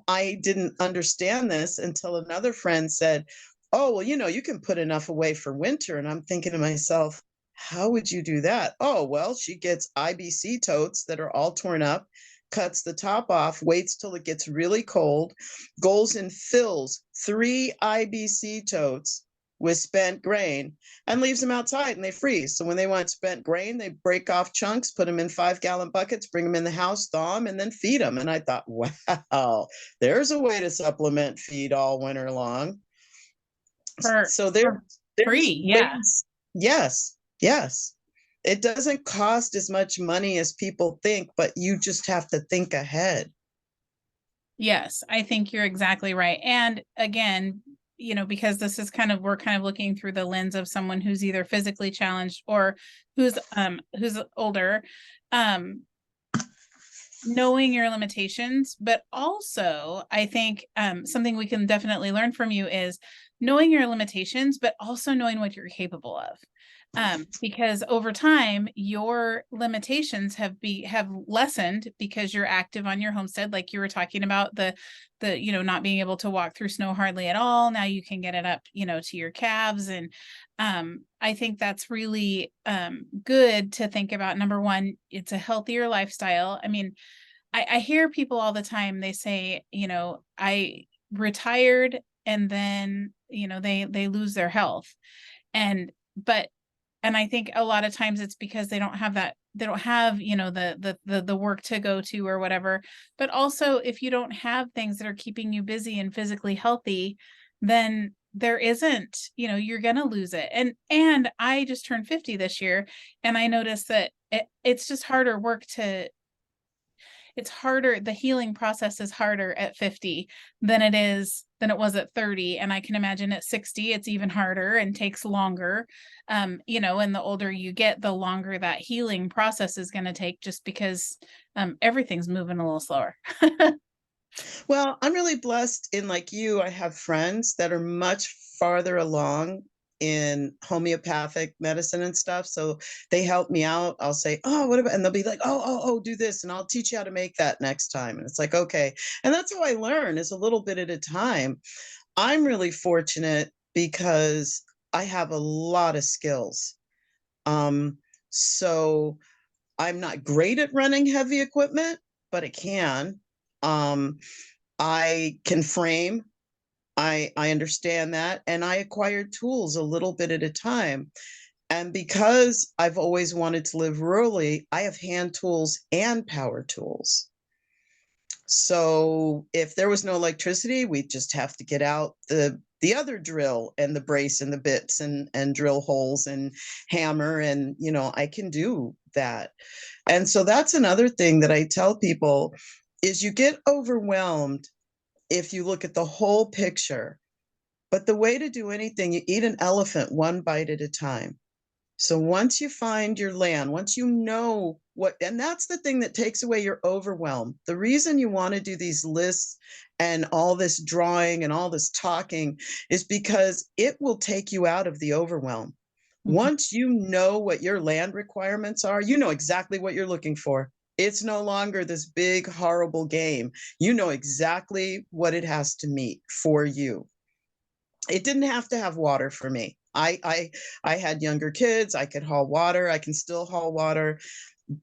I didn't understand this until another friend said, oh, well, you can put enough away for winter. And I'm thinking to myself, how would you do that? Oh, well, she gets IBC totes that are all torn up, cuts the top off, waits till it gets really cold, goes and fills 3 IBC totes with spent grain and leaves them outside and they freeze. So when they want spent grain, they break off chunks, put them in 5-gallon buckets, bring them in the house, thaw them, and then feed them. And I thought, wow, there's a way to supplement feed all winter long. So there's free. Yeah. ways. Yes. It doesn't cost as much money as people think, but you just have to think ahead. Yes, I think you're exactly right. And again, because this is we're kind of looking through the lens of someone who's either physically challenged or who's older, knowing your limitations, but also I think something we can definitely learn from you is knowing your limitations, but also knowing what you're capable of. Because over time, your limitations have lessened because you're active on your homestead, like you were talking about the not being able to walk through snow hardly at all. Now you can get it up, to your calves, and I think that's really good to think about. Number one, it's a healthier lifestyle. I mean, I hear people all the time. They say, I retired, and then they lose their health, and but and I think a lot of times it's because they don't have the work to go to or whatever. But also, if you don't have things that are keeping you busy and physically healthy, then there isn't, you're going to lose it. And I just turned 50 this year, and I noticed that it's just harder work it's harder. The healing process is harder at 50 than it was at 30. And I can imagine at 60, it's even harder and takes longer. And the older you get, the longer that healing process is going to take, just because everything's moving a little slower. Well, I'm really blessed in, like you, I have friends that are much farther along in homeopathic medicine and stuff. So they help me out. I'll say, oh, what about, and they'll be like, oh, do this. And I'll teach you how to make that next time. And it's like, okay. And that's how I learn, is a little bit at a time. I'm really fortunate because I have a lot of skills. So I'm not great at running heavy equipment, but I can. I can frame. I understand that. And I acquired tools a little bit at a time. And because I've always wanted to live rurally, I have hand tools and power tools. So if there was no electricity, we'd just have to get out the other drill and the brace and the bits and drill holes and hammer. And, I can do that. And so that's another thing that I tell people is you get overwhelmed if you look at the whole picture. But the way to do anything, you eat an elephant one bite at a time. So once you find your land, once you know what, and that's the thing that takes away your overwhelm. The reason you want to do these lists and all this drawing and all this talking is because it will take you out of the overwhelm. Once you know what your land requirements are, you know exactly what you're looking for. It's no longer this big, horrible game. You know exactly what it has to meet for you. It didn't have to have water for me. I had younger kids. I could haul water. I can still haul water.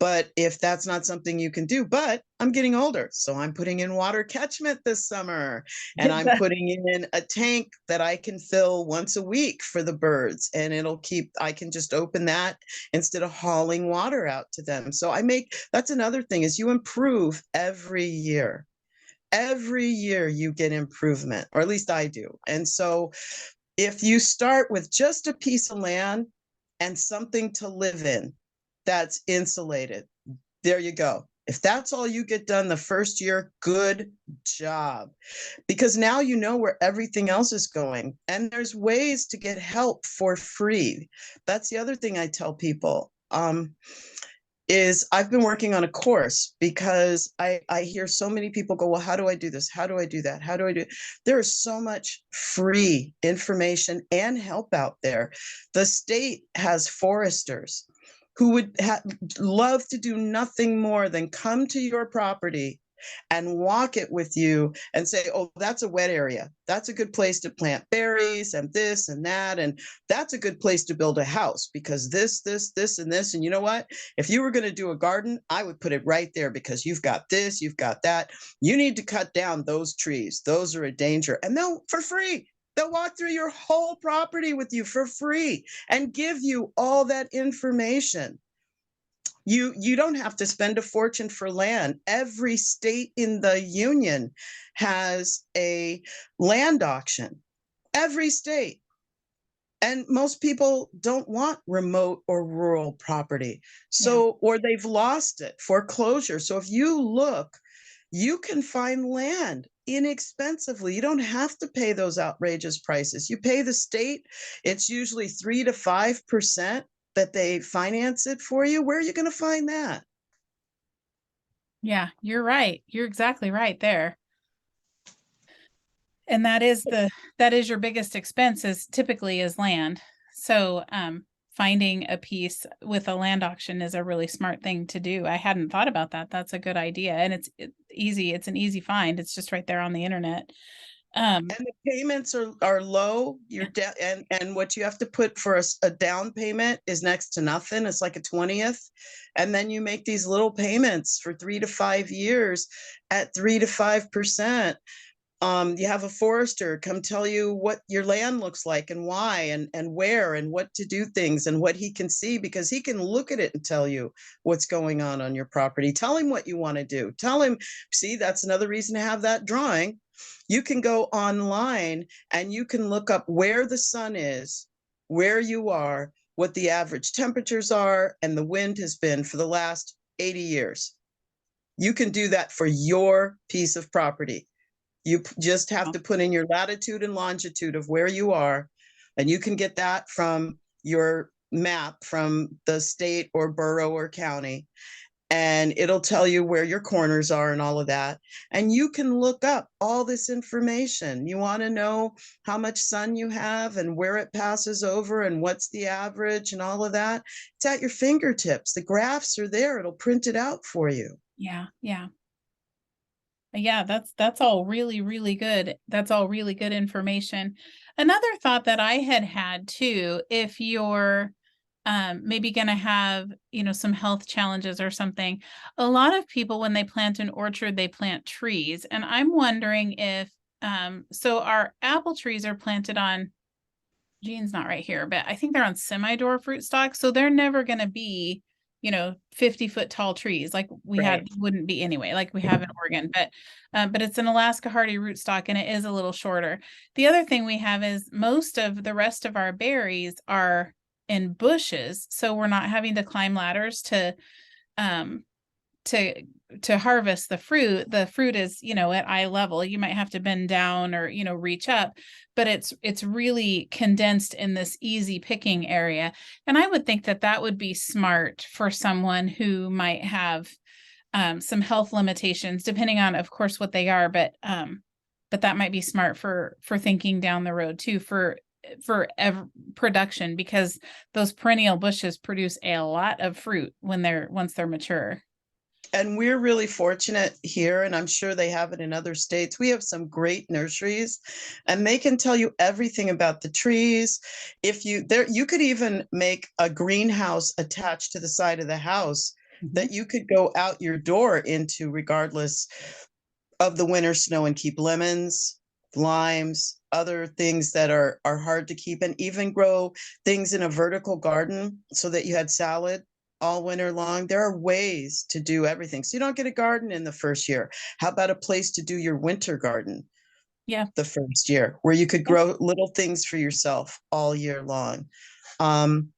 But if that's not something you can do, but I'm getting older. So I'm putting in water catchment this summer, and I'm putting in a tank that I can fill once a week for the birds, and I can just open that instead of hauling water out to them. So that's another thing, is you improve every year. Every year you get improvement, or at least I do. And so if you start with just a piece of land and something to live in that's insulated, there you go. If that's all you get done the first year, good job. Because now you know where everything else is going. And there's ways to get help for free. That's the other thing I tell people. Is I've been working on a course because I hear so many people go, well, how do I do this? How do I do that? How do I do it? There is so much free information and help out there. The state has foresters who would love to do nothing more than come to your property and walk it with you and say, oh, that's a wet area. That's a good place to plant berries and this and that. And that's a good place to build a house because this, and this. And you know what? If you were going to do a garden, I would put it right there because you've got this, you've got that. You need to cut down those trees. Those are a danger. And for free. They'll walk through your whole property with you for free and give you all that information. You don't have to spend a fortune for land. Every state in the union has a land auction. Every state. And most people don't want remote or rural property. So, or they've lost it, foreclosure. So if you look, you can find land inexpensively. You don't have to pay those outrageous prices. You pay the state, it's usually 3 to 5% that they finance it for you. Where are you going to find that? Yeah, you're right. You're exactly right there. And that is your biggest expense is typically is land. So finding a piece with a land auction is a really smart thing to do. I hadn't thought about that. That's a good idea. And easy. It's an easy find. It's just right there on the internet. And the payments are low. Yeah. And what you have to put for a down payment is next to nothing. It's like a 20th. And then you make these little payments for 3 to 5 years at 3 to 5%. You have a forester come tell you what your land looks like and why and where and what to do things and what he can see, because he can look at it and tell you what's going on your property. Tell him what you want to do. Tell him, see, that's another reason to have that drawing. You can go online and you can look up where the sun is, where you are, what the average temperatures are, and the wind has been for the last 80 years. You can do that for your piece of property. You just have to put in your latitude and longitude of where you are, and you can get that from your map from the state or borough or county, and it'll tell you where your corners are and all of that. And you can look up all this information. You want to know how much sun you have and where it passes over and what's the average and all of that. It's at your fingertips. The graphs are there. It'll print it out for you. Yeah. Yeah. Yeah, that's all really, really good. That's all really good information. Another thought that I had too, if you're maybe going to have, some health challenges or something, a lot of people, when they plant an orchard, they plant trees. And I'm wondering if, so our apple trees are planted on, Jean's not right here, but I think they're on semi-dwarf rootstock. So they're never going to be 50-foot tall trees like we Right. wouldn't be anyway, like we have in Oregon, but it's an Alaska hardy rootstock and it is a little shorter. The other thing we have is most of the rest of our berries are in bushes, so we're not having to climb ladders um to to harvest the fruit. The fruit is, at eye level. You might have to bend down or, reach up, but it's really condensed in this easy picking area. And I would think that that would be smart for someone who might have some health limitations, depending on, of course, what they are. But that might be smart for thinking down the road too, for production, because those perennial bushes produce a lot of fruit once they're mature. And we're really fortunate here, and I'm sure they have it in other states. We have some great nurseries, and they can tell you everything about the trees. If you could even make a greenhouse attached to the side of the house that you could go out your door into regardless of the winter snow and keep lemons, limes, other things that are hard to keep, and even grow things in a vertical garden so that you had salad all winter long. There are ways to do everything. So you don't get a garden in the first year. How about a place to do your winter garden? Yeah. The first year where you could grow little things for yourself all year long. Um,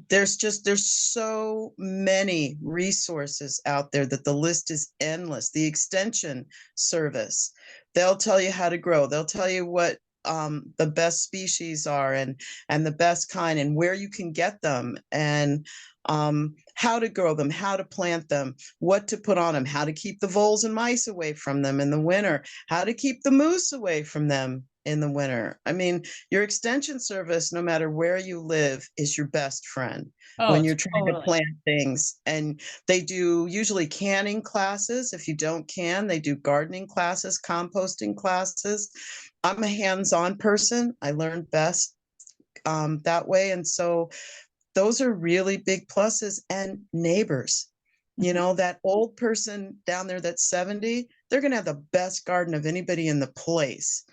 there's so many resources out there that the list is endless. The extension service, they'll tell you how to grow. They'll tell you what the best species are and the best kind and where you can get them and how to grow them, how to plant them, what to put on them, how to keep the voles and mice away from them in the winter, how to keep the moose away from them in the winter. I mean, your extension service, no matter where you live, is your best friend Oh, when you're trying to totally. plant things. And they do usually canning classes. If you don't can, they do gardening classes, composting classes. I'm a hands-on person. I learned best that way. And so those are really big pluses. And neighbors, that old person down there that's 70, they're going to have the best garden of anybody in the place.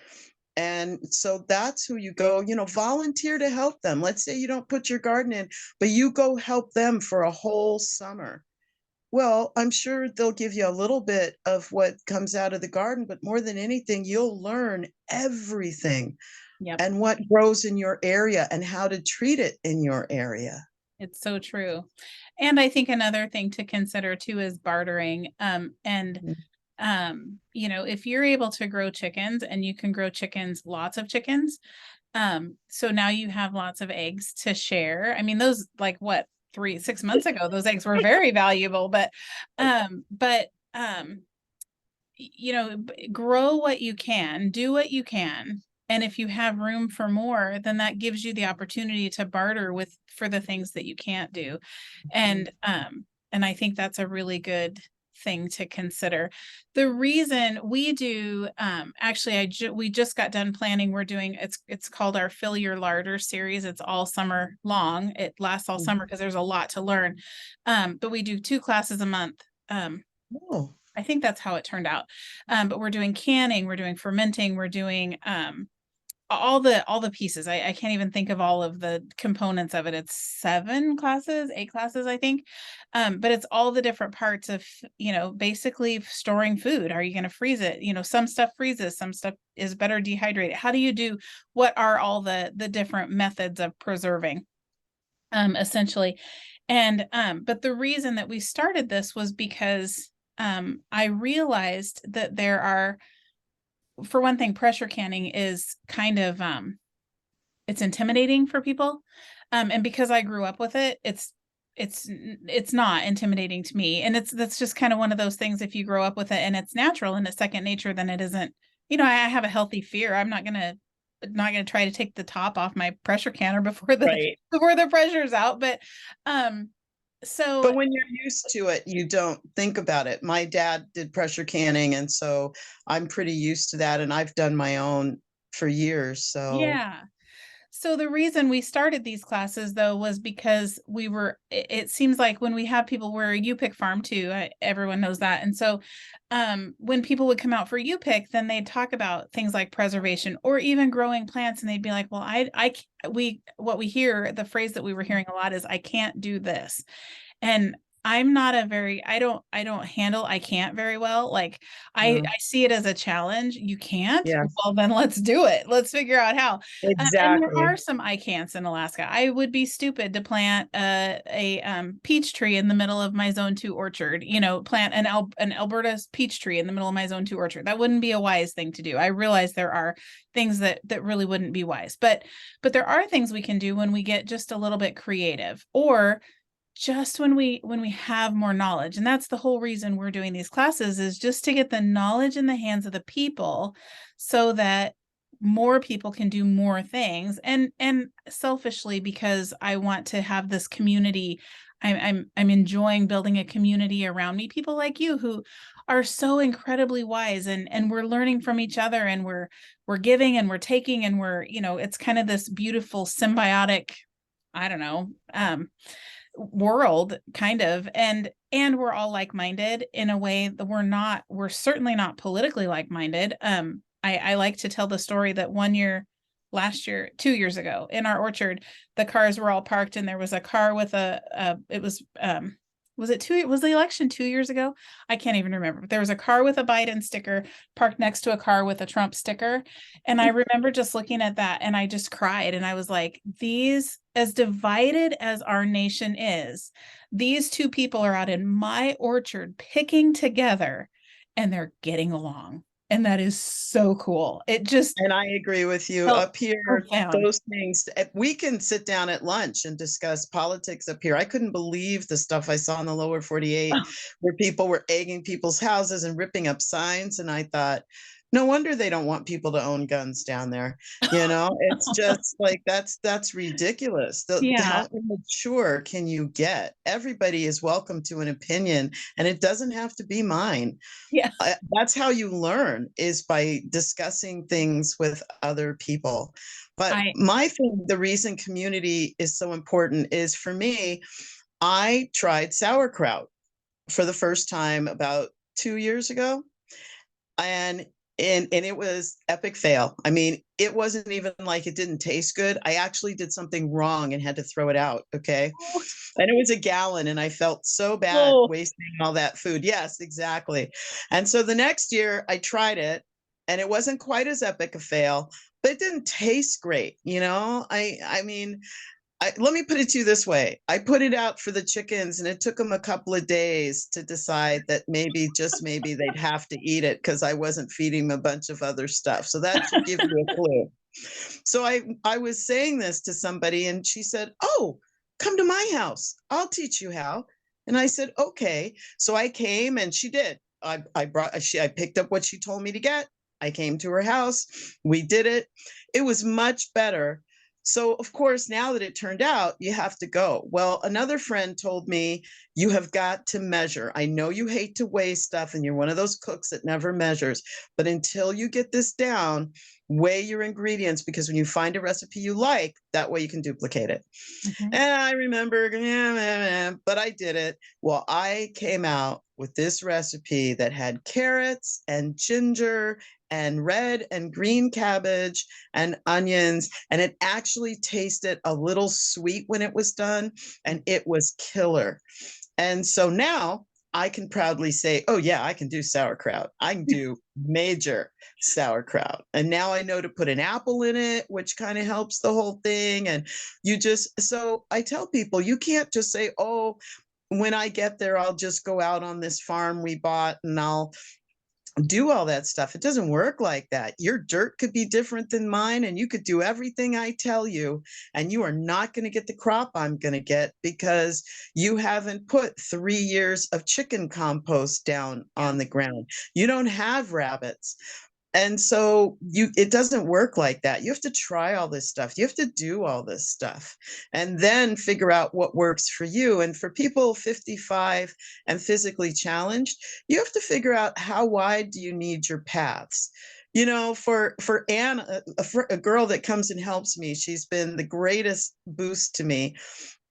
And so that's who you go, volunteer to help them. Let's say you don't put your garden in, but you go help them for a whole summer. Well, I'm sure they'll give you a little bit of what comes out of the garden, but more than anything, you'll learn everything Yep. and what grows in your area and how to treat it in your area. It's so true. And I think another thing to consider too is bartering. And if you're able to grow chickens, and you can grow chickens, lots of chickens, so now you have lots of eggs to share. I mean, those, like, what, 6 months ago, those eggs were very valuable, but grow what you can, do what you can. And if you have room for more, then that gives you the opportunity to barter for the things that you can't do. And I think that's a really good thing to consider. The reason we do, actually, we just got done planning. We're doing, it's called our Fill Your Larder series. It's all summer long. It lasts all summer because there's a lot to learn. But we do 2 classes a month. Oh, I think that's how it turned out. But we're doing canning, we're doing fermenting, we're doing all the pieces. I can't even think of all of the components of it. It's 7 classes, 8 classes, I think. But it's all the different parts of, basically storing food. Are you going to freeze it? Some stuff freezes, some stuff is better dehydrated. How do you do, what are all the different methods of preserving, essentially? And but the reason that we started this was because I realized that there are, for one thing, pressure canning is kind of, it's intimidating for people. And because I grew up with it, it's not intimidating to me. And that's just kind of one of those things, if you grow up with it and it's natural and it's second nature, then it isn't, I have a healthy fear. I'm not gonna try to take the top off my pressure canner before right. before the pressure's out. But But when you're used to it, you don't think about it. My dad did pressure canning, and so I'm pretty used to that, and I've done my own for years. So yeah. So the reason we started these classes, though, was because it seems like when we have people, we're a U-Pick farm too, everyone knows that. And so when people would come out for U-Pick, then they'd talk about things like preservation or even growing plants. And they'd be like, well, what we hear, the phrase that we were hearing a lot is, I can't do this. And I'm not a very, I can't very well. Like, yeah, I see it as a challenge. You can't? yeah, Well, then let's do it. Let's figure out how. And there exactly. are some I can'ts in Alaska. I would be stupid to plant a peach tree in the middle of my zone 2 orchard, plant an Alberta peach tree in the middle of my zone 2 orchard. That wouldn't be a wise thing to do. I realize there are things that really wouldn't be wise, but there are things we can do when we get just a little bit creative, or just when we have more knowledge. And that's the whole reason we're doing these classes, is just to get the knowledge in the hands of the people so that more people can do more things. And selfishly, because I want to have this community, I'm enjoying building a community around me, people like you who are so incredibly wise, and we're learning from each other, and we're giving and we're taking, and we're, it's kind of this beautiful symbiotic, I don't know, world, kind of. And we're all like-minded in a way that we're certainly not politically like-minded. I like to tell the story that last year, 2 years ago, in our orchard, the cars were all parked, and there was a car with was the election 2 years ago? I can't even remember. But there was a car with a Biden sticker parked next to a car with a Trump sticker. And I remember just looking at that, and I just cried. And I was like, as divided as our nation is, these 2 people are out in my orchard picking together, and they're getting along. And that is so cool. It just And I agree with you. felt Up here, profound. those things, we can sit down at lunch and discuss politics up here. I couldn't believe the stuff I saw in the lower 48, where people were egging people's houses and ripping up signs. And I thought, no wonder they don't want people to own guns down there. It's just like, that's ridiculous. Yeah. How immature can you get? Everybody is welcome to an opinion, and it doesn't have to be mine. Yeah. That's how you learn, is by discussing things with other people. But I my thing, the reason community is so important is, for me, I tried sauerkraut for the first time about 2 years ago. And it was epic fail. I mean, it wasn't even like it didn't taste good. I actually did something wrong and had to throw it out. Okay. And it was a gallon, and I felt so bad Oh, wasting all that food. Yes, exactly. And so the next year I tried it, and it wasn't quite as epic a fail, but it didn't taste great. I mean, let me put it to you this way. I put it out for the chickens and it took them a couple of days to decide that maybe, just maybe, they'd have to eat it because I wasn't feeding them a bunch of other stuff. So that should give you a clue. So I was saying this to somebody and she said, "Oh, come to my house. I'll teach you how." And I said, "Okay." So I came and she did. I picked up what she told me to get. I came to her house. We did it. It was much better. So, of course, now that it turned out, you have to go. Well, another friend told me, "You have got to measure. I know you hate to weigh stuff and you're one of those cooks that never measures, but until you get this down, weigh your ingredients, because when you find a recipe you like, that way you can duplicate it." Mhm. And I remember, but I did it. Well, I came out with this recipe that had carrots and ginger and red and green cabbage and onions, and it actually tasted a little sweet when it was done, and it was killer. And so now I can proudly say, "Oh, yeah, I can do sauerkraut. I can do major sauerkraut." And now I know to put an apple in it, which kind of helps the whole thing. And so I tell people, you can't just say, "Oh, when I get there, I'll just go out on this farm we bought and I'll do all that stuff." It doesn't work like that. Your dirt could be different than mine, and you could do everything I tell you, and you are not going to get the crop I'm going to get because you haven't put 3 years of chicken compost down on the ground. You don't have rabbits. And so it doesn't work like that. You have to try all this stuff. You have to do all this stuff and then figure out what works for you. And for people 55 and physically challenged, you have to figure out, how wide do you need your paths? For Anne, a girl that comes and helps me, she's been the greatest boost to me.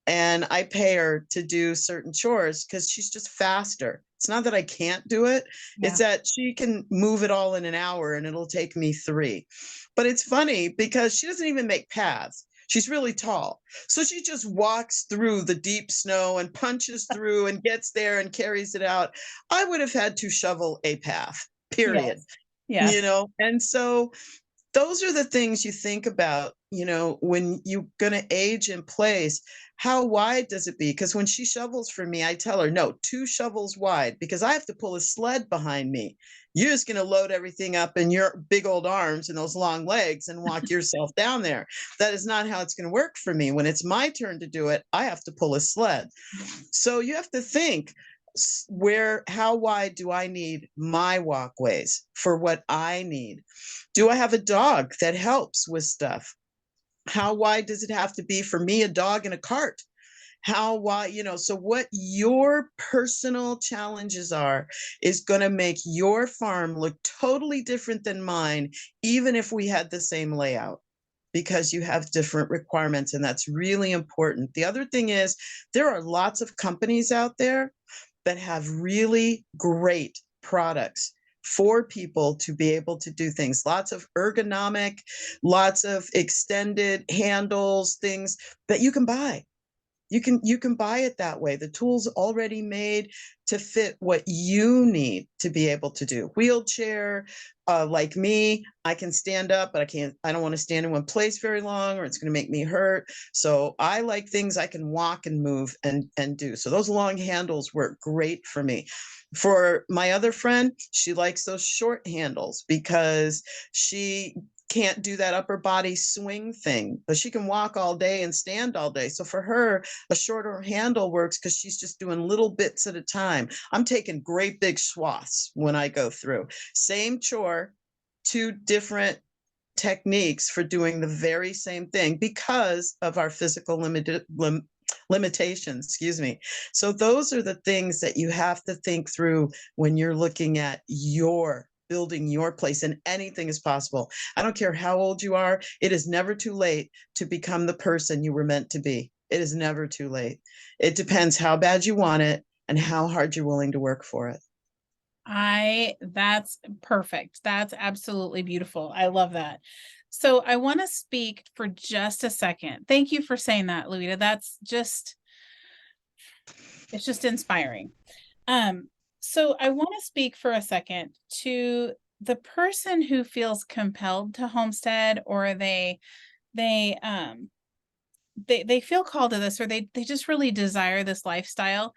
And I pay her to do certain chores because she's just faster. It's not that I can't do it. It's that she can move it all in an hour and it'll take me 3. But it's funny because she doesn't even make paths. She's really tall. So she just walks through the deep snow and punches through and gets there and carries it out. I would have had to shovel a path, period. Yes. Yes. And so those are the things you think about, when you're going to age in place. How wide does it be? Because when she shovels for me, I tell her, "No, 2 shovels wide," because I have to pull a sled behind me. You're just going to load everything up in your big old arms and those long legs and walk yourself down there. That is not how it's going to work for me. When it's my turn to do it, I have to pull a sled. So you have to think, how wide do I need my walkways for what I need? Do I have a dog that helps with stuff? How wide does it have to be for me, a dog in a cart? How wide, so what your personal challenges are is going to make your farm look totally different than mine, even if we had the same layout, because you have different requirements. And that's really important. The other thing is, there are lots of companies out there that have really great products for people to be able to do things. Lots of ergonomic, lots of extended handles, things that you can buy. You can buy it that way. The tool's already made to fit what you need to be able to do. Wheelchair, like me, I can stand up, but I don't want to stand in one place very long, or it's going to make me hurt. So I like things I can walk and move and do. So those long handles work great for me. For my other friend, she likes those short handles because she can't do that upper body swing thing, but she can walk all day and stand all day. So for her, a shorter handle works because she's just doing little bits at a time. I'm taking great big swaths when I go through. Same chore, 2 different techniques for doing the very same thing because of our physical limitations, excuse me. So those are the things that you have to think through when you're looking at building your place, and anything is possible. I don't care how old you are. It is never too late to become the person you were meant to be. It is never too late. It depends how bad you want it and how hard you're willing to work for it. That's perfect. That's absolutely beautiful. I love that. So I want to speak for just a second. Thank you for saying that, Louita. It's just inspiring. So I want to speak for a second to the person who feels compelled to homestead, or they they feel called to this, or they just really desire this lifestyle,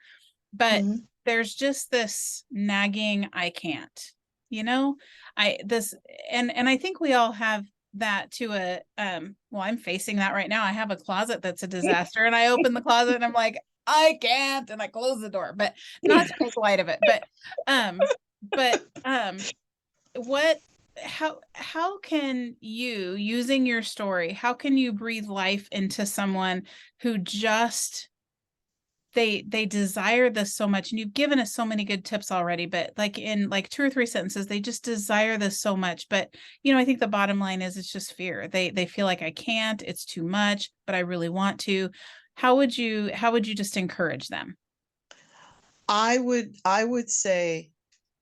but Mhm. there's just this nagging, I can't, you know, I this and I think we all have that to a well, I'm facing that right now. I have a closet that's a disaster, and I open the closet and I'm like, I can't, and I close the door, but not to make light of it. Um but what how can you, using your story, how can you breathe life into someone who just they desire this so much, and you've given us so many good tips already, but like in like 2 or 3 sentences, they just desire this so much, but I think the bottom line is it's just fear. They feel like I can't, it's too much, but I really want to. How would you just encourage them? I would say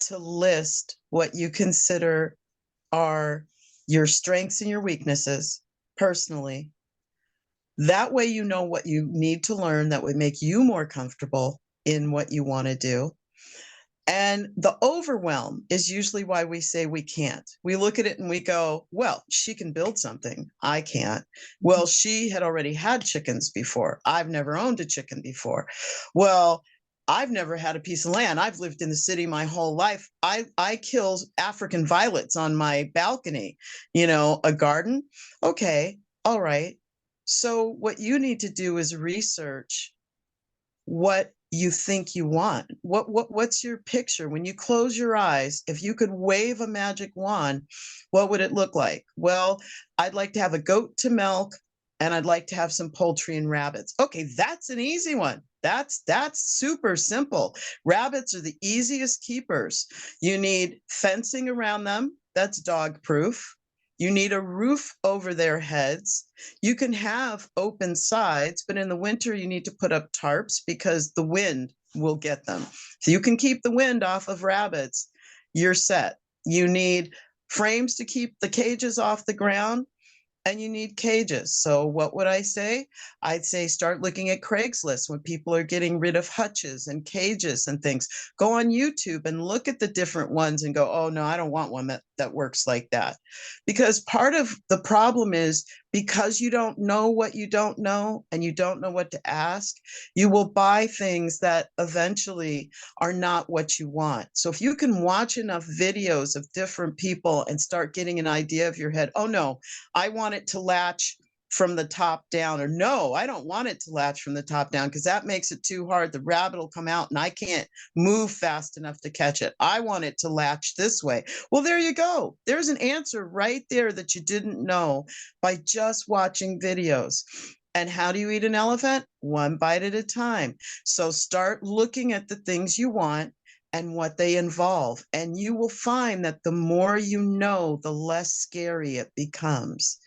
to list what you consider are your strengths and your weaknesses personally. That way you know what you need to learn that would make you more comfortable in what you want to do. And the overwhelm is usually why we say we can't. We look at it and we go, well, she can build something. I can't. Well, she had already had chickens before. I've never owned a chicken before. Well, I've never had a piece of land. I've lived in the city my whole life. I kill African violets on my balcony, a garden. Okay, all right. So what you need to do is research what you think you want. What's your picture? When you close your eyes, if you could wave a magic wand, what would it look like? Well, I'd like to have a goat to milk, and I'd like to have some poultry and rabbits. Okay, that's an easy one. That's super simple. Rabbits are the easiest keepers. You need fencing around them. That's dog proof. You need a roof over their heads. You can have open sides, but in the winter, you need to put up tarps because the wind will get them. So you can keep the wind off of rabbits. You're set. You need frames to keep the cages off the ground, and you need cages. So what would I say? I'd say start looking at Craigslist when people are getting rid of hutches and cages and things. Go on YouTube and look at the different ones and go, oh no, I don't want one that works like that. Because part of the problem is because you don't know what you don't know and you don't know what to ask, you will buy things that eventually are not what you want. So if you can watch enough videos of different people and start getting an idea of your head, oh no, I want it to latch from the top down, or no, I don't want it to latch from the top down because that makes it too hard. The rabbit will come out and I can't move fast enough to catch it. I want it to latch this way. Well, there you go. There's an answer right there that you didn't know by just watching videos. And how do you eat an elephant? One bite at a time. So start looking at the things you want and what they involve. And you will find that the more you know, the less scary it becomes.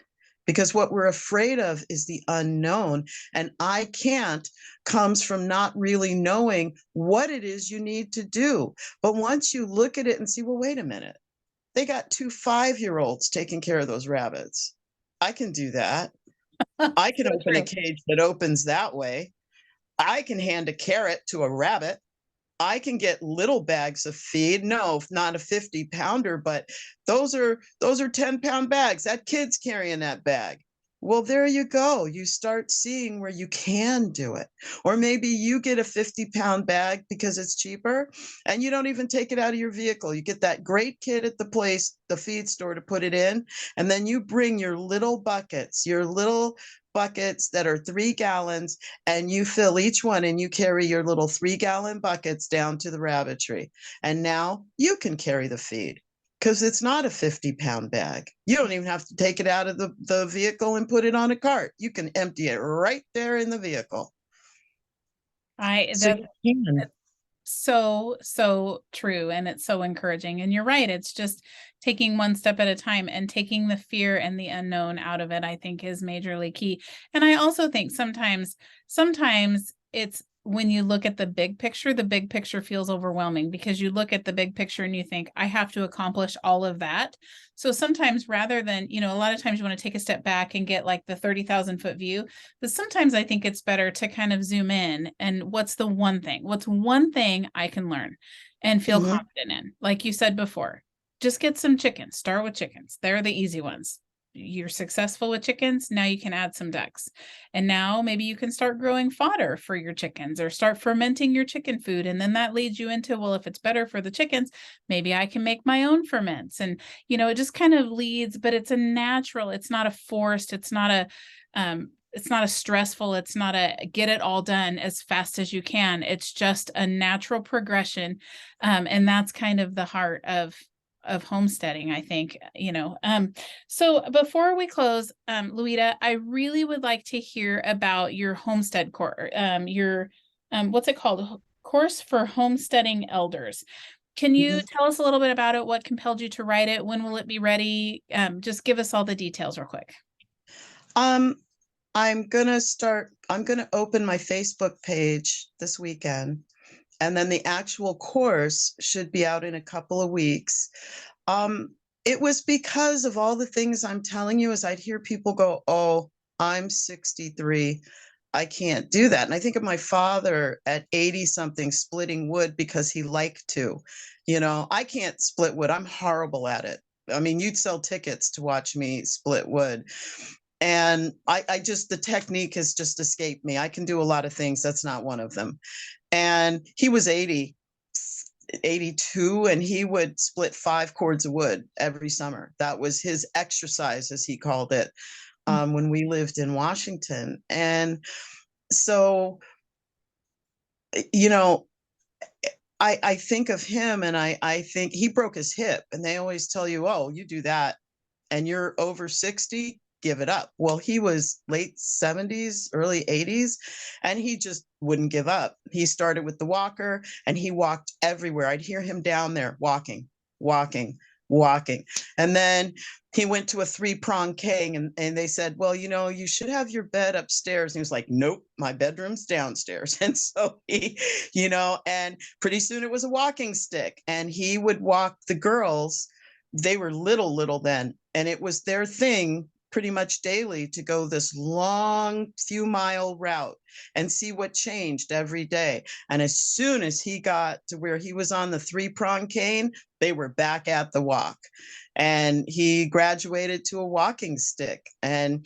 Because what we're afraid of is the unknown. And I can't comes from not really knowing what it is you need to do. But once you look at it and see, well, wait a minute, they got 2 5-year-olds taking care of those rabbits. I can do that. I can So open a true. cage that opens that way. I can hand a carrot to a rabbit. I can get little bags of feed. No, not a 50-pounder, but those are 10-pound bags. That kid's carrying that bag. Well, there you go. You start seeing where you can do it. Or maybe you get a 50-pound bag because it's cheaper and you don't even take it out of your vehicle. You get that great kid at the place, the feed store, to put it in, and then you bring your little buckets that are 3 gallons, and you fill each one and you carry your little 3-gallon buckets down to the rabbitry. And now you can carry the feed because it's not a 50-pound bag. You don't even have to take it out of the vehicle and put it on a cart. You can empty it right there in the vehicle. I So that you can. so true, and it's so encouraging, and you're right, it's just taking one step at a time, and taking the fear and the unknown out of it, I think, is majorly key. And I also think sometimes it's when you look at the big picture feels overwhelming, because you look at the big picture and you think, I have to accomplish all of that. So sometimes, rather than, a lot of times you want to take a step back and get like the 30,000-foot view, but sometimes I think it's better to kind of zoom in, and what's one thing I can learn and feel Mhm. confident in. Like you said before, just get some chickens, start with chickens. They're the easy ones. you're successful with chickens. Now you can add some ducks. And now maybe you can start growing fodder for your chickens or start fermenting your chicken food. And then that leads you into, well, if it's better for the chickens, maybe I can make my own ferments. And, it just kind of leads, but it's a natural, it's not a forced, it's not a stressful, it's not a get it all done as fast as you can. It's just a natural progression. And that's kind of the heart of homesteading, I think. So before we close, Louetta, I really would like to hear about your homestead course, your what's it called? Course for Homesteading Elders. Can you tell us a little bit about it? What compelled you to write it? When will it be ready? Just give us all the details real quick. I'm gonna open my Facebook page this weekend, and then the actual course should be out in a couple of weeks. It was because of all the things I'm telling you, as I'd hear people go, "Oh, I'm 63. I can't do that." And I think of my father at 80 something splitting wood because he liked to. I can't split wood. I'm horrible at it. I mean, you'd sell tickets to watch me split wood. And I just, the technique has just escaped me. I can do a lot of things. That's not one of them. And he was 82, and he would split 5 cords of wood every summer. That was his exercise, as he called it, when we lived in Washington. And so, I think of him, and I think he broke his hip, and they always tell you, "Oh, you do that and you're over 60, give it up." Well, he was late 70s, early 80s, and he just wouldn't give up. He started with the walker, and he walked everywhere. I'd hear him down there walking, walking, walking. And then he went to a 3-prong cane, and they said, "Well, you should have your bed upstairs." And he was like, "Nope, my bedroom's downstairs." And so and pretty soon it was a walking stick, and he would walk the girls. They were little then, and it was their thing pretty much daily to go this long few mile route and see what changed every day. And as soon as he got to where he was on the 3-prong cane, they were back at the walk. And he graduated to a walking stick, and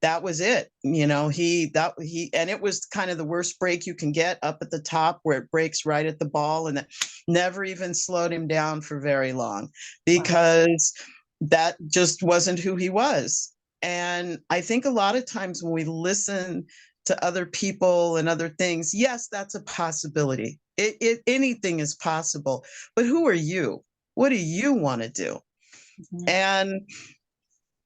that was it. And it was kind of the worst break you can get, up at the top where it breaks right at the ball, and that never even slowed him down for very long, because that just wasn't who he was. And I think a lot of times when we listen to other people and other things, yes, that's a possibility. Anything is possible, but who are you? What do you want to do? And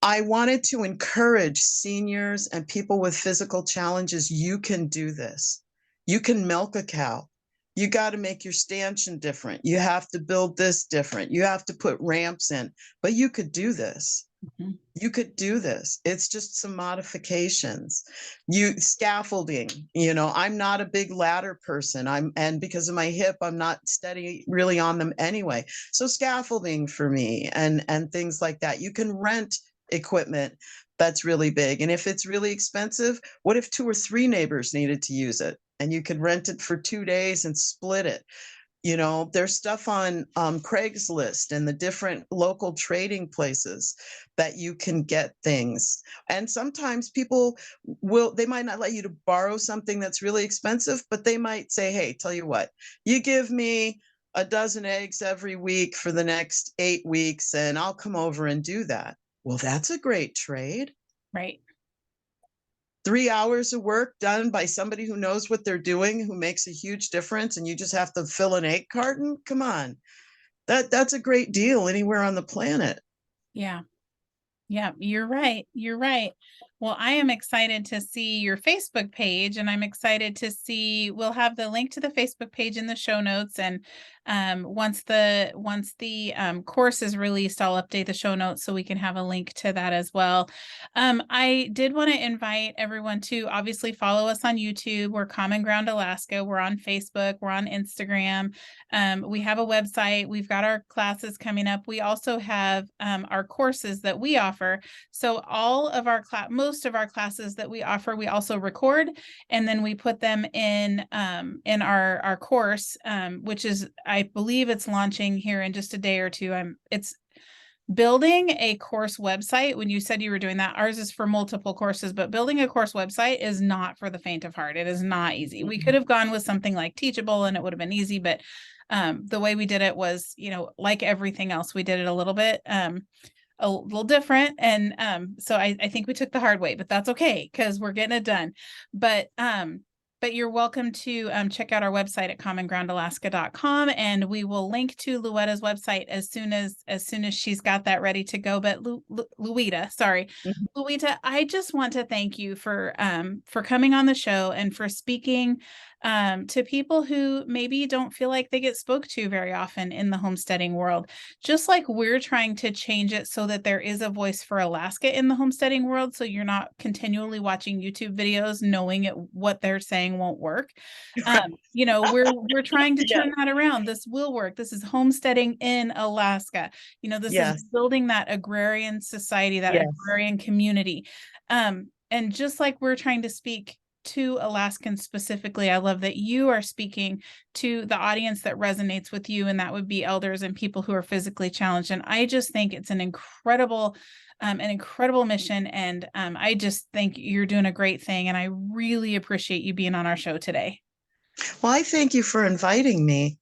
I wanted to encourage seniors and people with physical challenges. You can do this. You can milk a cow. You got to make your stanchion different. You have to build this different. You have to put ramps in, but you could do this. You could do this. It's just some modifications. Scaffolding, I'm not a big ladder person. And because of my hip, I'm not steady really on them anyway. So scaffolding for me and things like that. You can rent equipment that's really big. And if it's really expensive, what if 2 or 3 neighbors needed to use it, and you could rent it for 2 days and split it? There's stuff on Craigslist and the different local trading places that you can get things. And sometimes people they might not let you to borrow something that's really expensive, but they might say, "Hey, tell you what, you give me a dozen eggs every week for the next 8 weeks, and I'll come over and do that." Well, that's a great trade. Right. 3 hours of work done by somebody who knows what they're doing, who makes a huge difference, and you just have to fill an egg carton. Come on. That's a great deal anywhere on the planet. Yeah. Yeah, you're right. You're right. Well, I am excited to see your Facebook page, and I'm excited to see, we'll have the link to the Facebook page in the show notes. And once the course is released, I'll update the show notes so we can have a link to that as well. I did want to invite everyone to obviously follow us on YouTube. We're Common Ground Alaska. We're on Facebook. We're on Instagram. We have a website. We've got our classes coming up. We also have our courses that we offer. So all of our most of our classes that we offer, we also record, and then we put them in our course, which is, I believe it's launching here in just a day or two. building a course website, when you said you were doing that, ours is for multiple courses, but building a course website is not for the faint of heart. It is not easy. We could have gone with something like Teachable and it would have been easy, but the way we did it was, like everything else, we did it a little bit a little different. And so I think we took the hard way, but that's okay because we're getting it done. But you're welcome to check out our website at commongroundalaska.com, and we will link to Louetta's website as soon as she's got that ready to go. But Louetta, sorry, Louetta, I just want to thank you for coming on the show and for speaking to people who maybe don't feel like they get spoke to very often in the homesteading world. Just like we're trying to change it so that there is a voice for Alaska in the homesteading world, so you're not continually watching YouTube videos knowing what they're saying won't work. We're trying to turn that around. This will work. This is homesteading in Alaska. This is building that agrarian society, that agrarian community. And just like we're trying to speak to Alaskans specifically, I love that you are speaking to the audience that resonates with you, and that would be elders and people who are physically challenged. And I just think it's an incredible mission, and I just think you're doing a great thing, and I really appreciate you being on our show today. Well, I thank you for inviting me.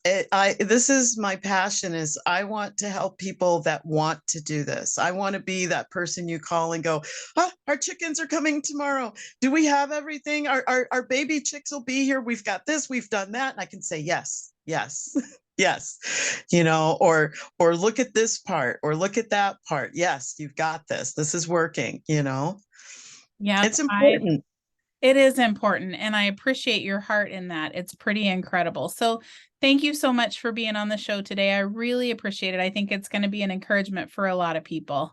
This is my passion. Is I want to help people that want to do this. I want to be that person you call and go, our chickens are coming tomorrow. Do we have everything? Our baby chicks will be here. We've got this, we've done that. And I can say, yes, yes, or look at this part, or look at that part. Yes, you've got this. This is working, Yeah, it's important. It is important, and I appreciate your heart in that. It's pretty incredible. So thank you so much for being on the show today. I really appreciate it. I think it's going to be an encouragement for a lot of people.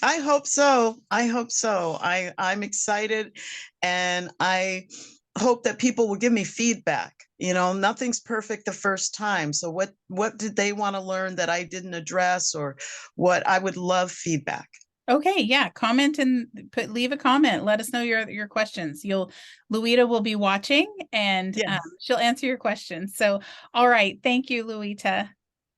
I hope so. I'm excited, and I hope that people will give me feedback. Nothing's perfect the first time. So what did they want to learn that I didn't address, or what? I would love feedback. Okay, yeah, comment and leave a comment. Let us know your questions. Louetta will be watching, and she'll answer your questions. So, all right, thank you, Louetta.